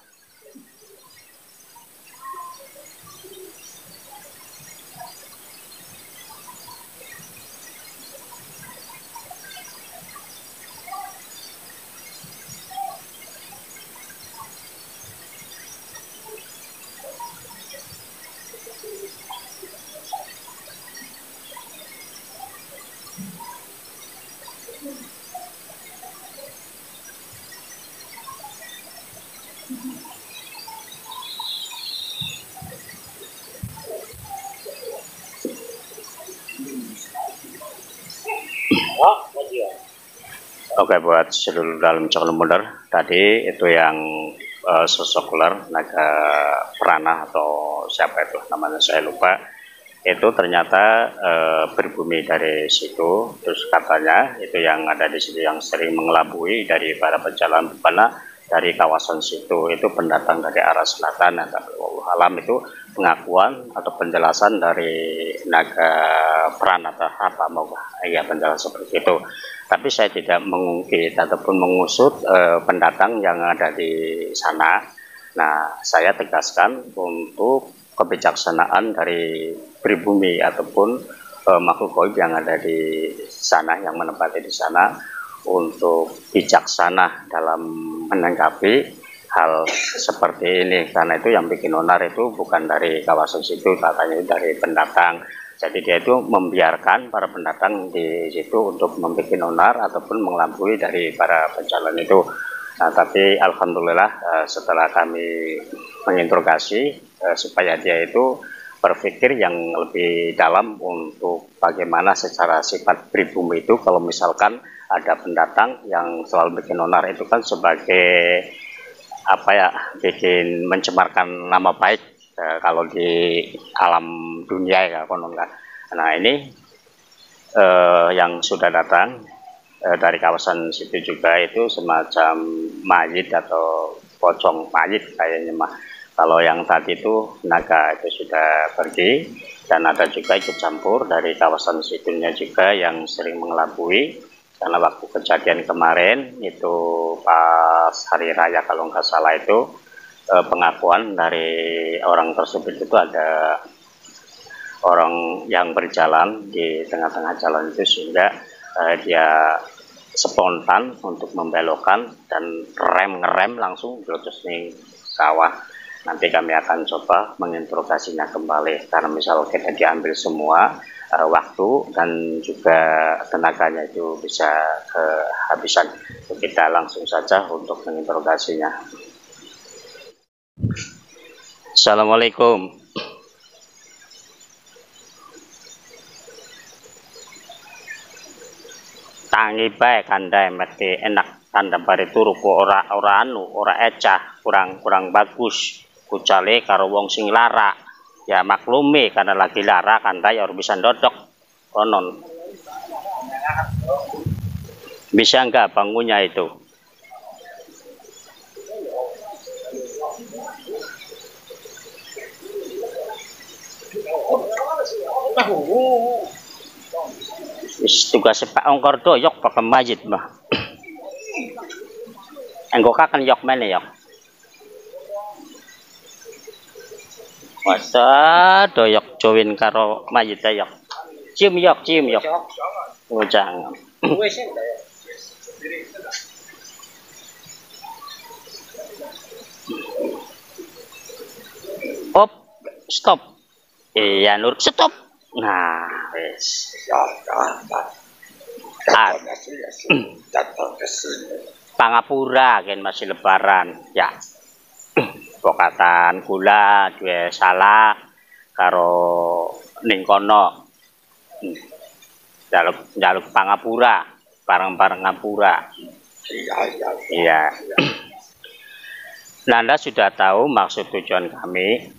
Speaker 6: Oke, buat seluruh dalam calon mundur tadi itu yang sosok ular naga Prana atau siapa itu namanya saya lupa, itu ternyata berbumi dari situ. Terus katanya itu yang ada di situ yang sering mengelabui dari para pejalan bebana dari kawasan situ itu pendatang dari arah selatan. Alam itu pengakuan atau penjelasan dari naga Prana atau apa mau ya penjelasan seperti itu. Tapi saya tidak mengungkit ataupun mengusut pendatang yang ada di sana. Nah, saya tegaskan untuk kebijaksanaan dari pribumi ataupun makhluk gaib yang ada di sana, yang menempati di sana, untuk bijaksana dalam menanggapi hal seperti ini. Karena itu yang bikin onar itu bukan dari kawasan situ, katanya dari pendatang. Jadi dia itu membiarkan para pendatang di situ untuk membuat onar ataupun mengelabui dari para pencalon itu. Nah, tapi alhamdulillah setelah kami menginterogasi supaya dia itu berpikir yang lebih dalam untuk bagaimana secara sifat pribumi itu kalau misalkan ada pendatang yang selalu bikin onar itu kan sebagai apa ya, bikin mencemarkan nama baik kalau di alam dunia ya konon kan. Nah ini yang sudah datang dari kawasan situ juga itu semacam mayit atau pocong mayit kayaknya mah. Kalau yang tadi itu naga itu sudah pergi, dan ada juga ikut campur dari kawasan situnya juga yang sering mengelabui. Karena waktu kejadian kemarin itu pas hari raya kalau nggak salah itu pengakuan dari orang tersebut itu ada orang yang berjalan di tengah-tengah jalan itu sehingga dia spontan untuk membelokkan dan ngerem langsung terus nih sawah. Nanti kami akan coba menginterogasinya kembali karena misal kita diambil semua waktu dan juga tenaganya itu bisa kehabisan. Kita langsung saja untuk menginterogasinya. Assalamualaikum. Tangi bae kandai mati enak tanda bari turu ku ora ecah kurang bagus kucale karo wong sing lara ya maklumi karena lagi lara kandai harus bisa ndodok konon. Bisa enggak bangunnya itu? Tugas Pak Ongkor doyok pakai majid mah. Engko kakan yok mana yok? Masa doyok join karo majid yok. Cium yok. Oh jangan. Op, stop. Iya Nur, stop. Nah, wes. Pangapura kan masih lebaran ya. Pokatan gula dua salah karo ning kono. Jaluk pangapura, barang-barang ngapura. Iya. Nanda sudah tahu maksud tujuan kami?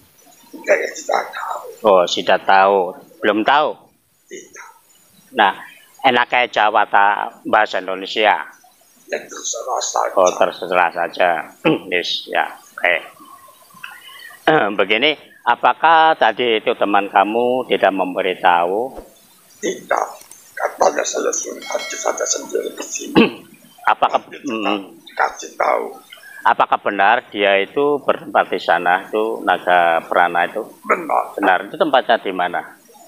Speaker 6: Oh, sudah tahu. Belum tahu? Nah, enaknya Jawa atau bahasa Indonesia? Oh, terserah saja. Yes, ya. Oke. Begini, apakah tadi itu teman kamu tidak memberitahu?
Speaker 5: Tidak, katanya saya sudah saja sendiri di sini.
Speaker 6: Apakah
Speaker 5: kasih tahu?
Speaker 6: Apakah benar dia itu bertempat di sana itu Naga Prana itu? Benar. Itu tempatnya di mana?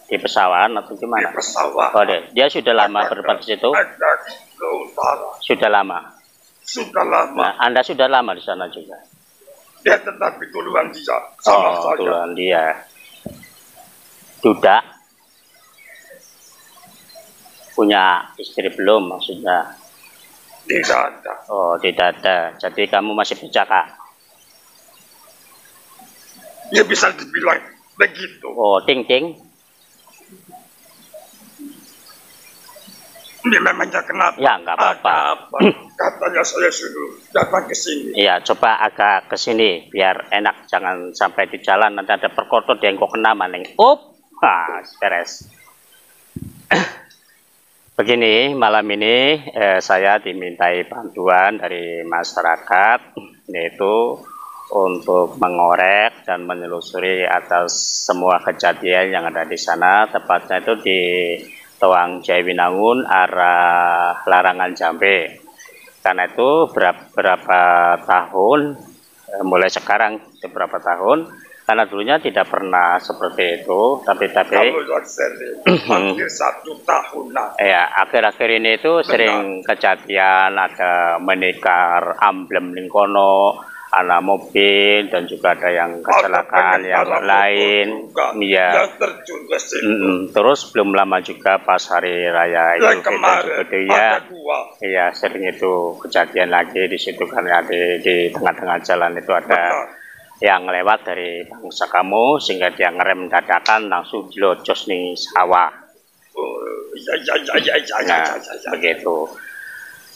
Speaker 6: Di pesawahan atau di mana?
Speaker 5: Di pesawahan.
Speaker 6: Oh, dia sudah lama bertempat di situ? Sudah lama.
Speaker 5: Sudah lama.
Speaker 6: Nah, Anda sudah lama di sana juga?
Speaker 5: Dia tetapi tuluan dia sama saya.
Speaker 6: Tuluan dia. Duda punya istri belum maksudnya?
Speaker 5: Tidak ada.
Speaker 6: Oh, tidak ada. Jadi kamu masih bercakap?
Speaker 5: Ya bisa dibilang begitu.
Speaker 6: Oh, ting-ting.
Speaker 5: Ini memangnya kenapa?
Speaker 6: Ya, enggak apa-apa.
Speaker 5: Katanya saya suruh datang ke sini.
Speaker 6: Iya, coba agak ke sini biar enak. Jangan sampai di jalan nanti ada perkotor dia kok kena maning. Beres. Begini, malam ini saya dimintai bantuan dari masyarakat, yaitu untuk mengorek dan menelusuri atas semua kejadian yang ada di sana, tepatnya itu di Toang Jaiwinangun arah Larangan Jambe. Karena itu berapa tahun, mulai sekarang beberapa tahun, karena dulunya tidak pernah seperti itu, tapi
Speaker 5: hampir 1 tahun lah.
Speaker 6: Ya, akhir-akhir ini itu sering kejadian ada menikar amblem lingkono, anak mobil dan juga ada yang kecelakaan yang lain. Iya.
Speaker 5: Yang terjun ke situ.
Speaker 6: Terus belum lama juga pas hari raya Idul Fitri ya, iya sering itu kejadian lagi di situ karena di tengah-tengah jalan itu ada yang lewat dari bangsa kamu sehingga dia ngerem dadakan langsung dilojos nih sawah. Nah, begitu.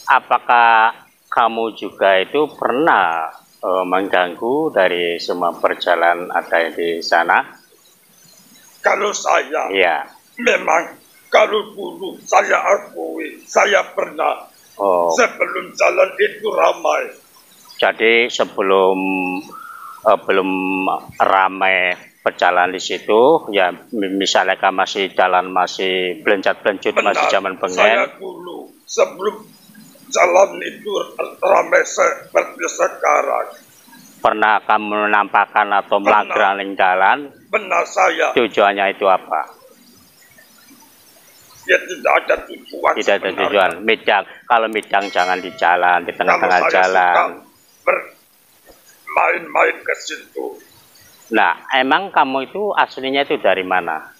Speaker 6: Apakah kamu juga itu pernah mengganggu dari semua perjalanan ada di sana?
Speaker 5: Kalau saya,
Speaker 6: iya.
Speaker 5: Memang kalau dulu saya akui, saya pernah sebelum jalan itu ramai.
Speaker 6: Jadi sebelum belum ramai berjalan di situ, ya misalnya masih jalan masih belencat-belencut masih zaman bengen.
Speaker 5: Saya dulu sebelum jalan itu ramai seperti sekarang.
Speaker 6: Pernah kamu menampakkan atau melanglang jalan?
Speaker 5: Benar saya.
Speaker 6: Tujuannya itu apa?
Speaker 5: Ya tidak ada tujuan.
Speaker 6: Tidak ada tujuan. Midang, kalau midang jangan di jalan, di tengah-tengah jalan.
Speaker 5: Bermain-main ke situ.
Speaker 6: Nah, emang kamu itu aslinya itu dari mana?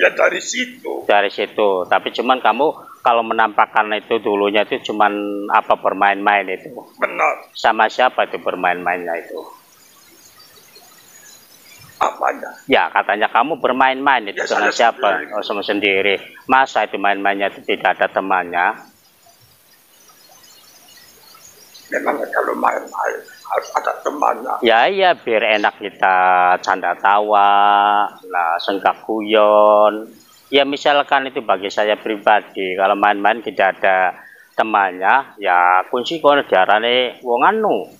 Speaker 5: Ya dari situ.
Speaker 6: Dari situ. Tapi cuman kamu kalau menampakkan itu dulunya itu cuman apa bermain-main itu?
Speaker 5: Benar.
Speaker 6: Sama siapa itu bermain-mainnya itu?
Speaker 5: Apanya?
Speaker 6: Ya katanya kamu bermain-main itu dengan siapa? Sendiri. Oh sama sendiri. Masa itu main-mainnya itu tidak ada temannya?
Speaker 5: Memang kalau main-main harus ada temannya.
Speaker 6: Ya iya biar enak kita canda tawa, nah senggak guyon. Ya misalkan itu bagi saya pribadi kalau main-main tidak ada temannya, ya kunci kono diarani wong anu,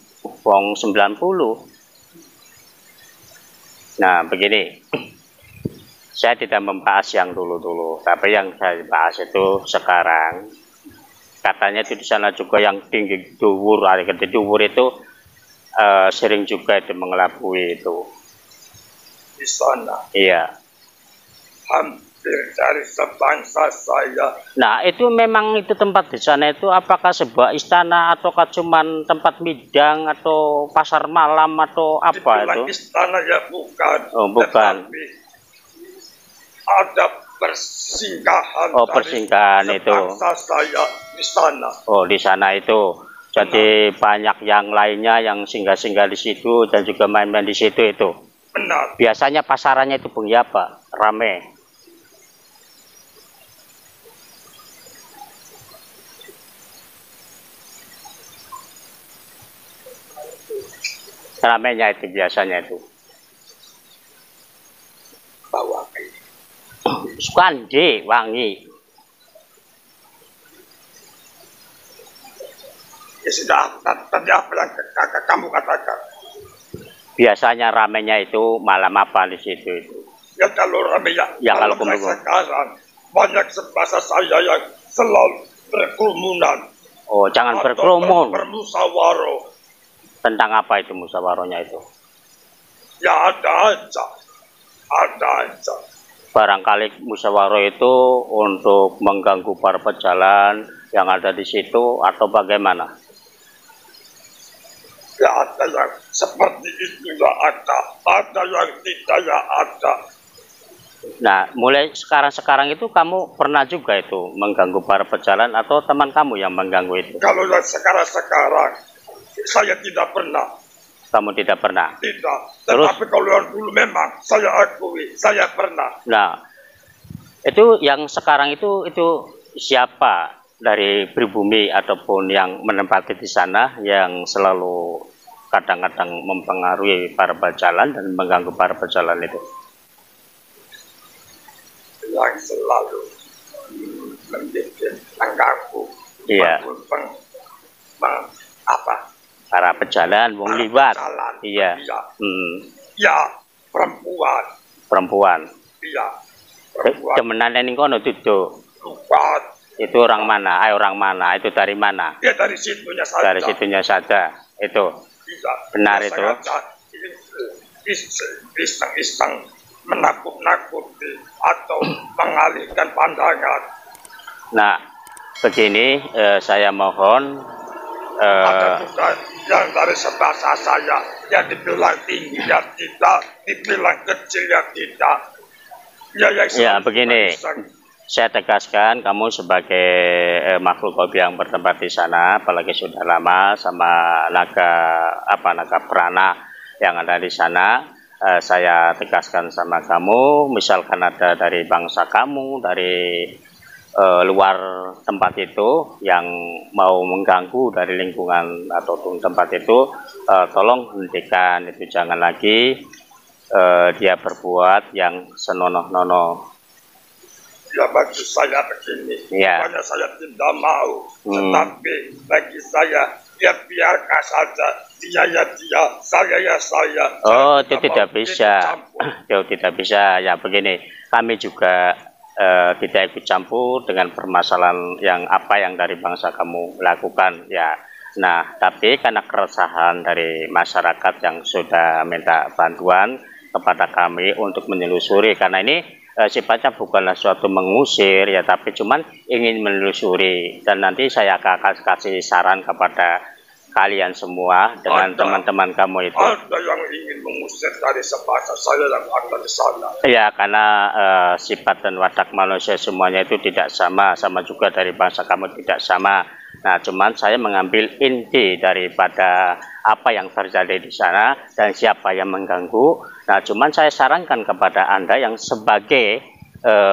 Speaker 6: wong 90. Nah begini, saya tidak membahas yang dulu-dulu, tapi yang saya bahas itu sekarang. Katanya itu di sana juga yang tinggi dhuwur, dhuwur itu sering juga itu mengelabui itu.
Speaker 5: Di sana.
Speaker 6: Iya.
Speaker 5: Dari sebangsa saya.
Speaker 6: Nah itu memang itu tempat di sana itu apakah sebuah istana ataukah cuman tempat midang atau pasar malam atau apa itu?
Speaker 5: Istana ya bukan.
Speaker 6: Oh bukan.
Speaker 5: Tetapi ada persinggahan.
Speaker 6: Oh persinggahan itu.
Speaker 5: Sebangsa saya di sana.
Speaker 6: Oh di sana itu. Jadi banyak yang lainnya yang singgah-singgah di situ dan juga main-main di situ itu.
Speaker 5: Benar.
Speaker 6: Biasanya pasarannya itu bunyi apa? Rame. Ramenya itu biasanya itu.
Speaker 5: Bawa
Speaker 6: Sukandi wangi.
Speaker 5: Ya sudah, tadi apa yang kamu katakan?
Speaker 6: Biasanya ramenya itu malam apa di situ itu?
Speaker 5: Ya kalau ramenya,
Speaker 6: ya kalau
Speaker 5: sekarang banyak sebangsa saya yang selalu berkerumunan.
Speaker 6: Oh jangan berkerumun.
Speaker 5: Bermusyawarah.
Speaker 6: Tentang apa itu musyawarahnya itu?
Speaker 5: Ya ada aja.
Speaker 6: Barangkali musyawarah itu untuk mengganggu para pejalan yang ada di situ atau bagaimana?
Speaker 5: Ya ada yang seperti itu ya ada yang tidak ya ada.
Speaker 6: Nah mulai sekarang itu kamu pernah juga itu mengganggu para pejalan atau teman kamu yang mengganggu itu?
Speaker 5: Kalau yang sekarang saya tidak pernah.
Speaker 6: Kamu tidak pernah?
Speaker 5: Tidak. Tetapi kalau yang dulu memang saya akui, saya pernah.
Speaker 6: Nah, itu yang sekarang itu siapa dari pribumi ataupun yang menempati di sana yang selalu kadang-kadang mempengaruhi para pejalan dan mengganggu para pejalan itu?
Speaker 5: Yang selalu mengganggu.
Speaker 6: Iya.
Speaker 5: Apa?
Speaker 6: Para pejalan, wong liwat. Iya.
Speaker 5: Ya, perempuan. Iya.
Speaker 6: Temenan ning kono Dudu.
Speaker 5: Bukan.
Speaker 6: Itu orang mana? Orang mana? Itu dari mana?
Speaker 5: Ya dari situnya saja.
Speaker 6: Dari situnya saja. Itu.
Speaker 5: Iya.
Speaker 6: Benar itu.
Speaker 5: Iseng-iseng menakut-nakuti atau mengalihkan pandangan.
Speaker 6: Nah, begini saya mohon
Speaker 5: Ada juga yang dari sebahasa saya yang dibilang tinggi ya tidak, dibilang kecil ya tidak.
Speaker 6: Ya begini, saya tegaskan kamu sebagai makhluk hobi yang bertempat di sana, apalagi sudah lama sama naga prana yang ada di sana. Saya tegaskan sama kamu, misalkan ada dari bangsa kamu, dari luar tempat itu yang mau mengganggu dari lingkungan atau tempat itu, tolong hentikan itu, jangan lagi dia berbuat yang senonoh-nonoh.
Speaker 5: Ya bagi saya begini, bukannya saya tidak mau, tetapi bagi saya ya biarkan saja, dia ya dia, saya ya saya.
Speaker 6: Oh itu tidak bisa, itu tidak bisa. Ya begini, kami juga tidak ikut campur dengan permasalahan yang dari bangsa kamu lakukan ya. Nah tapi karena keresahan dari masyarakat yang sudah minta bantuan kepada kami untuk menelusuri, karena ini sifatnya bukanlah suatu mengusir ya, tapi cuman ingin menelusuri, dan nanti saya akan kasih saran kepada kalian semua dengan teman-teman kamu itu.
Speaker 5: Ada yang ingin mengusir dari sebahasa saya yang ada di sana.
Speaker 6: Ya, karena sifat dan watak manusia semuanya itu tidak sama, sama juga dari bangsa kamu tidak sama. Nah, cuman saya mengambil inti daripada apa yang terjadi di sana dan siapa yang mengganggu. Nah, cuman saya sarankan kepada Anda yang sebagai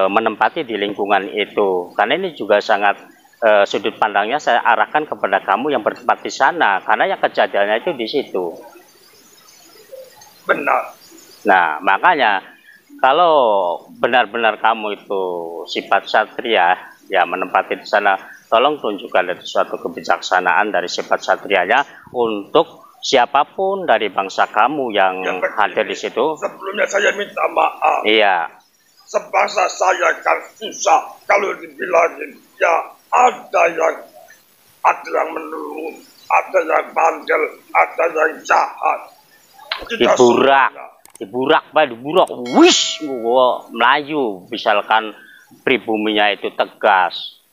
Speaker 6: menempati di lingkungan itu, karena ini juga sangat sudut pandangnya saya arahkan kepada kamu yang bertempat di sana, karena yang kejadiannya itu di situ.
Speaker 5: Benar.
Speaker 6: Nah, makanya kalau benar-benar kamu itu sifat satria, ya menempati di sana, tolong tunjukkan itu suatu kebijaksanaan dari sifat satrianya untuk siapapun dari bangsa kamu yang hadir di situ.
Speaker 5: Sebelumnya saya minta maaf.
Speaker 6: Iya.
Speaker 5: Sebangsa saya kan susah kalau dibilangin ya. Ada yang menurun, ada yang bandel, ada yang jahat. Diburak, wish, Melayu, misalkan pribuminya itu tegas.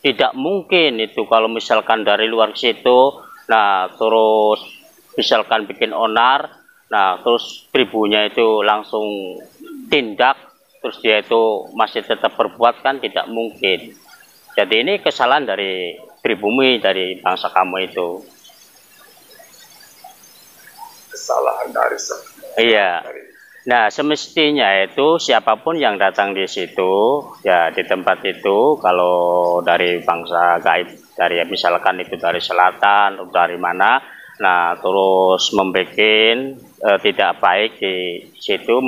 Speaker 5: Tidak mungkin itu kalau misalkan dari luar situ, nah terus misalkan bikin onar, nah terus pribunya itu langsung tindak, terus dia itu masih tetap berbuat, kan tidak mungkin. Jadi ini kesalahan dari pribumi, dari bangsa kamu itu. Kesalahan dari
Speaker 6: iya. Nah, semestinya itu siapapun yang datang di situ, ya di tempat itu, kalau dari bangsa gaib, dari misalkan itu dari selatan atau dari mana, nah terus membuat tidak baik di situ,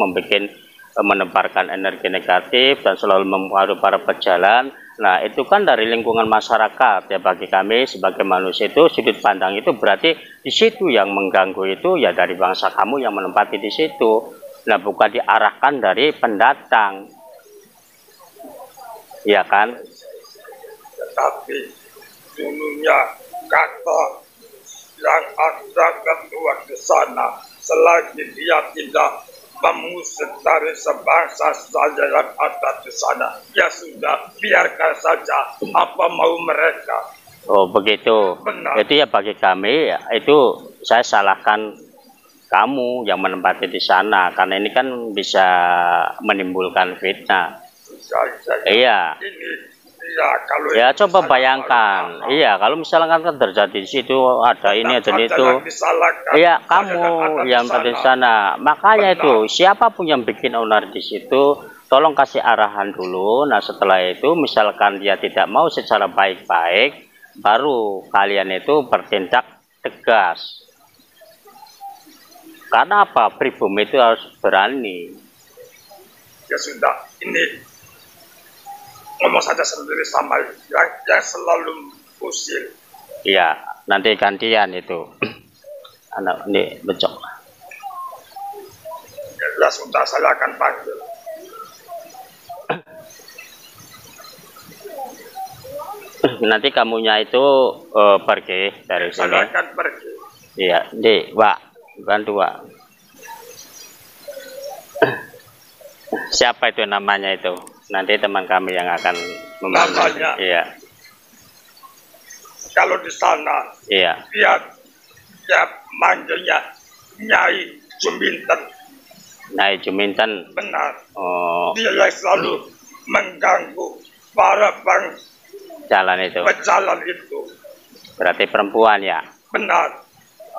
Speaker 6: menebarkan energi negatif dan selalu mempengaruhi para pejalan. Nah itu kan dari lingkungan masyarakat ya, bagi kami sebagai manusia itu sudut pandang itu berarti di situ yang mengganggu itu ya dari bangsa kamu yang menempati di situ. Nah bukan diarahkan dari pendatang, ya kan?
Speaker 5: Tetapi dulunya kata yang ada ketua di sana, selagi dia tidak mengusir dari sebangsa saja yang ada di sana, ya sudah, biarkan saja apa mau mereka.
Speaker 6: Oh begitu.
Speaker 5: Benar.
Speaker 6: Itu ya bagi kami ya, itu saya salahkan kamu yang menempati di sana, karena ini kan bisa menimbulkan fitnah. Iya.
Speaker 5: Iya, kalau
Speaker 6: ya coba bayangkan, iya kalau misalkan kan terjadi di situ ada ini ada itu, iya kamu yang ada di sana, makanya itu siapapun yang bikin onar di situ, tolong kasih arahan dulu. Nah setelah itu misalkan dia tidak mau secara baik-baik, baru kalian itu bertindak tegas. Karena apa? Pribumi itu harus berani.
Speaker 5: Ya sudah, ini ngomong saja sendiri sama yang selalu usil.
Speaker 6: Iya, nanti gantian itu. Anak ini becok.
Speaker 5: Ya sudah, saya akan panggil.
Speaker 6: Nanti kamunya itu pergi dari sini.
Speaker 5: Saya akan pergi.
Speaker 6: Iya, Wak, bantu Wak. Siapa itu namanya itu? Nanti teman kami yang akan membantu.
Speaker 5: Namanya?
Speaker 6: Iya.
Speaker 5: kalau di sana
Speaker 6: Iya.
Speaker 5: dia manggilnya Nyai Juminten.
Speaker 6: Nyai Juminten.
Speaker 5: Benar.
Speaker 6: Oh,
Speaker 5: Dia yang selalu mengganggu para
Speaker 6: jalan itu.
Speaker 5: pejalan itu.
Speaker 6: Berarti perempuan ya?
Speaker 5: Benar.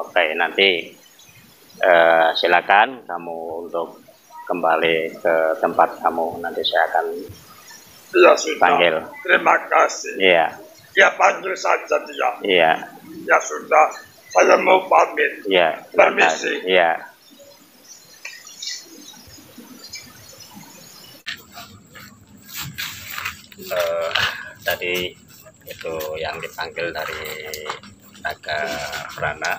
Speaker 6: Oke, nanti silakan kamu untuk kembali ke tempat kamu. Nanti saya akan
Speaker 5: Ya sudah.
Speaker 6: panggil.
Speaker 5: Terima kasih.
Speaker 6: Iya.
Speaker 5: Ya panggil saja dia.
Speaker 6: Iya.
Speaker 5: Ya sudah. Saya mau pamit.
Speaker 6: Iya.
Speaker 5: Permisi.
Speaker 6: Iya. Tadi itu yang dipanggil dari Naga Prana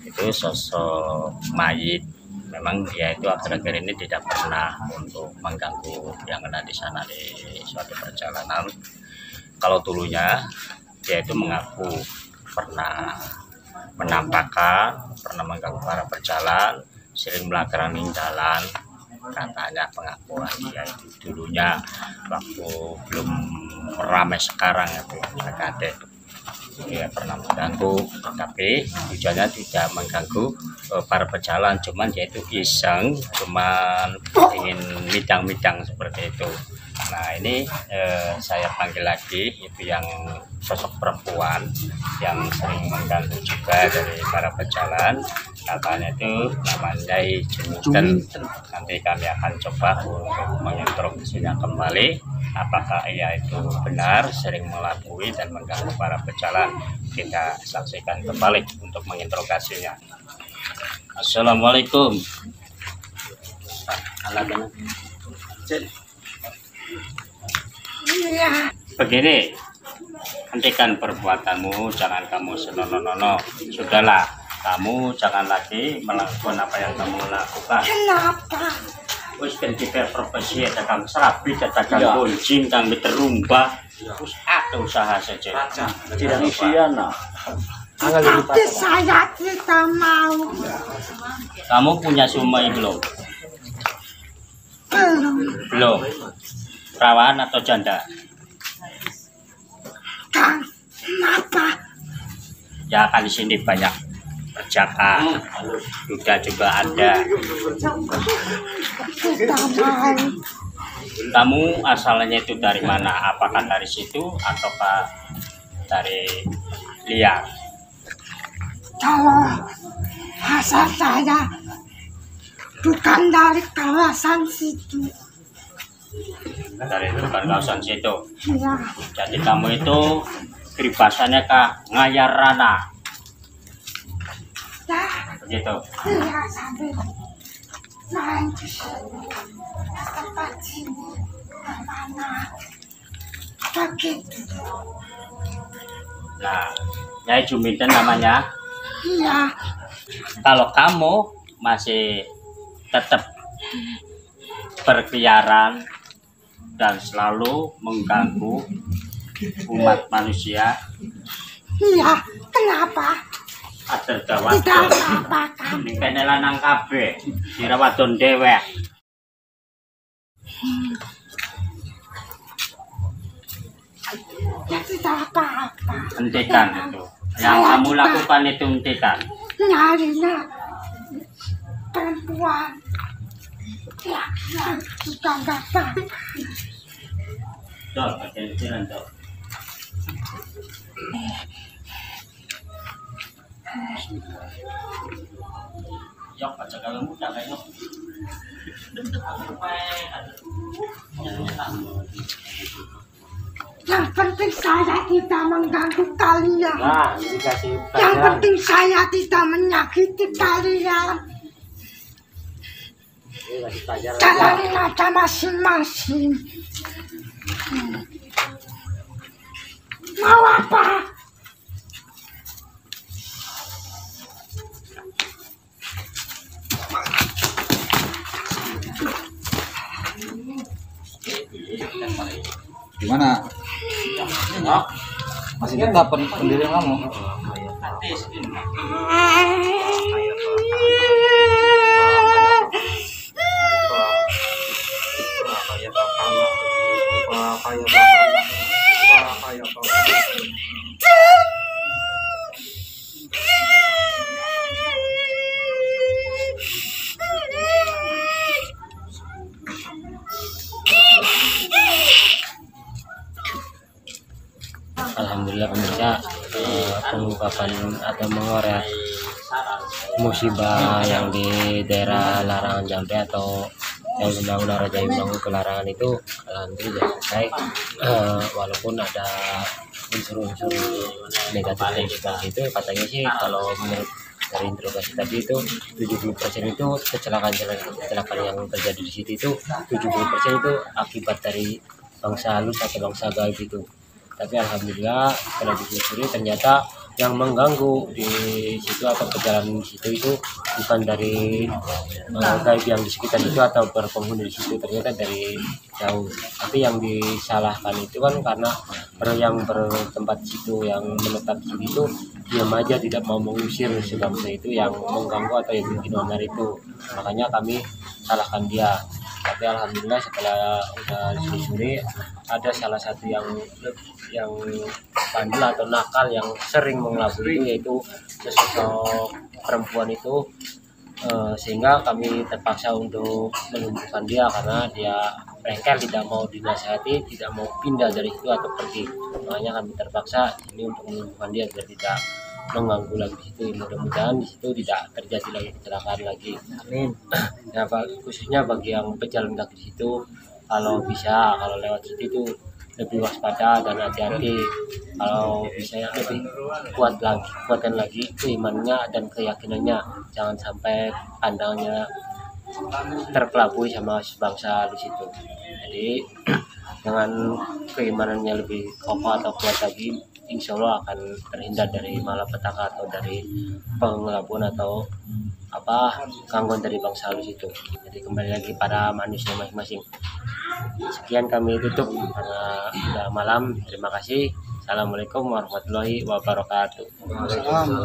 Speaker 6: itu sosok mayit. Memang dia itu akhir-akhir ini tidak pernah untuk mengganggu yang ada di sana di suatu perjalanan. Kalau dulunya dia itu mengaku pernah menampakkan, pernah mengganggu para pejalan, sering melanggaran jalan. Katanya pengakuan dia itu dulunya waktu belum ramai sekarang itu ada dia pernah mengganggu, tapi tujuannya tidak mengganggu para pejalan, cuman dia itu iseng, cuman ingin midang-midang seperti itu. Nah ini saya panggil lagi itu yang sosok perempuan yang sering mengganggu juga dari para pejalan, katanya itu namanya Juminten. Nanti kami akan coba untuk menginterogasinya kembali apakah ia itu benar sering melakui dan mengganggu para pejalan. Kita saksikan kembali untuk menginterogasinya. Assalamualaikum. Begini, hentikan perbuatanmu, jangan kamu senonono. Sudahlah, kamu jangan lagi melakukan apa yang kamu lakukan.
Speaker 7: Kenapa?
Speaker 6: Wis kan kita profesi ada kang serabi, ada kang kuncing, kang diterumbah. Terus ada usaha saja. Tidak usia nah.
Speaker 7: Tapi saya tidak mau.
Speaker 6: Kamu punya suami belum?
Speaker 7: Belum.
Speaker 6: Belum. Perawan atau janda?
Speaker 7: Kang, kenapa?
Speaker 6: Ya kan di sini banyak perjaka, duda juga ada.
Speaker 7: Tidak mau.
Speaker 6: Kamu asalnya itu dari mana? Apakah dari situ ataukah dari liar?
Speaker 7: Kalau asal saya bukan dari kawasan situ.
Speaker 6: Dari bukan kawasan situ.
Speaker 7: Ya,
Speaker 6: Jadi kamu itu peribasannya kah Ngayarana?
Speaker 7: ya,
Speaker 6: Begitu.
Speaker 7: iya sampai main di sini, tempat sini, mana, begitu.
Speaker 6: Nah, Nyai Juminten namanya.
Speaker 7: Iya,
Speaker 6: Kalau kamu masih tetap berkeliaran dan selalu mengganggu umat manusia,
Speaker 7: iya, kenapa?
Speaker 6: atur
Speaker 7: Tidak
Speaker 6: dawat
Speaker 7: apa-apa kan?
Speaker 6: ini kene lanang kabeh dirawadon dewek.
Speaker 7: Ya tidak apa-apa.
Speaker 6: Hentikan itu yang kamu lakukan, itu hentikan.
Speaker 7: Nyarinya perempuan. Ya, sudah nggak apa-apa.
Speaker 6: Tuh, hati-hati tuh. Yok aja kalau muda kayak yok.
Speaker 7: Yang penting saya tidak mengganggu kalian.
Speaker 6: Nah, dikasih
Speaker 7: Yang penting saya tidak menyakiti kalian. Jalanin aja masing-masing. Mau apa?
Speaker 8: Gimana? Masih tetap pendirian kamu?
Speaker 7: Jangan
Speaker 4: Alhamdulillah pemirsa, pengungkapan atau mengorek musibah yang di daerah Larangan Jamre atau Undang-Undang Raja Undang ke Larangan itu alhamdulillah selesai. Walaupun ada unsur-unsur negatif dan seperti itu, katanya sih kalau menurut dari interogasi tadi itu 70% itu kecelakaan yang terjadi di situ itu 70% itu akibat dari bangsa halus atau bangsa gaib itu. Tapi alhamdulillah setelah ditelusuri ternyata yang mengganggu di situ atau perjalanan di situ itu bukan dari gaib yang di sekitar itu atau berpenghuni di situ, ternyata dari jauh. Tapi yang disalahkan itu kan karena yang bertempat di situ, yang menetap di situ itu diam aja, tidak mau mengusir sebangsa itu yang mengganggu atau yang bikin onar itu. Makanya kami salahkan dia. Tapi alhamdulillah setelah udah ditelusuri ada salah satu yang bandel atau nakal yang sering mengelabui itu, yaitu sesosok perempuan itu, sehingga kami terpaksa untuk melumpuhkan dia karena dia rengkel, tidak mau dinasihati, tidak mau pindah dari situ atau pergi. Makanya kami terpaksa ini untuk melumpuhkan dia biar tidak mengganggu lagi di situ. Mudah-mudahan di situ tidak terjadi lagi kecelakaan lagi. Amin. Nah, khususnya bagi yang pejalan kaki di situ, kalau lewat situ itu lebih waspada dan hati-hati. Kalau bisa ya lebih kuatkan lagi keimanannya dan keyakinannya, jangan sampai pandangannya terkelabui sama bangsa di situ. Jadi dengan keimanannya lebih kokoh atau kuat lagi, insya Allah akan terhindar dari malapetaka atau dari pengelabuan atau gangguan dari bangsa halus itu. Jadi kembali lagi pada manusia masing-masing. Sekian kami tutup karena sudah malam. Terima kasih. Assalamualaikum warahmatullahi wabarakatuh.
Speaker 1: Waalaikumsalam.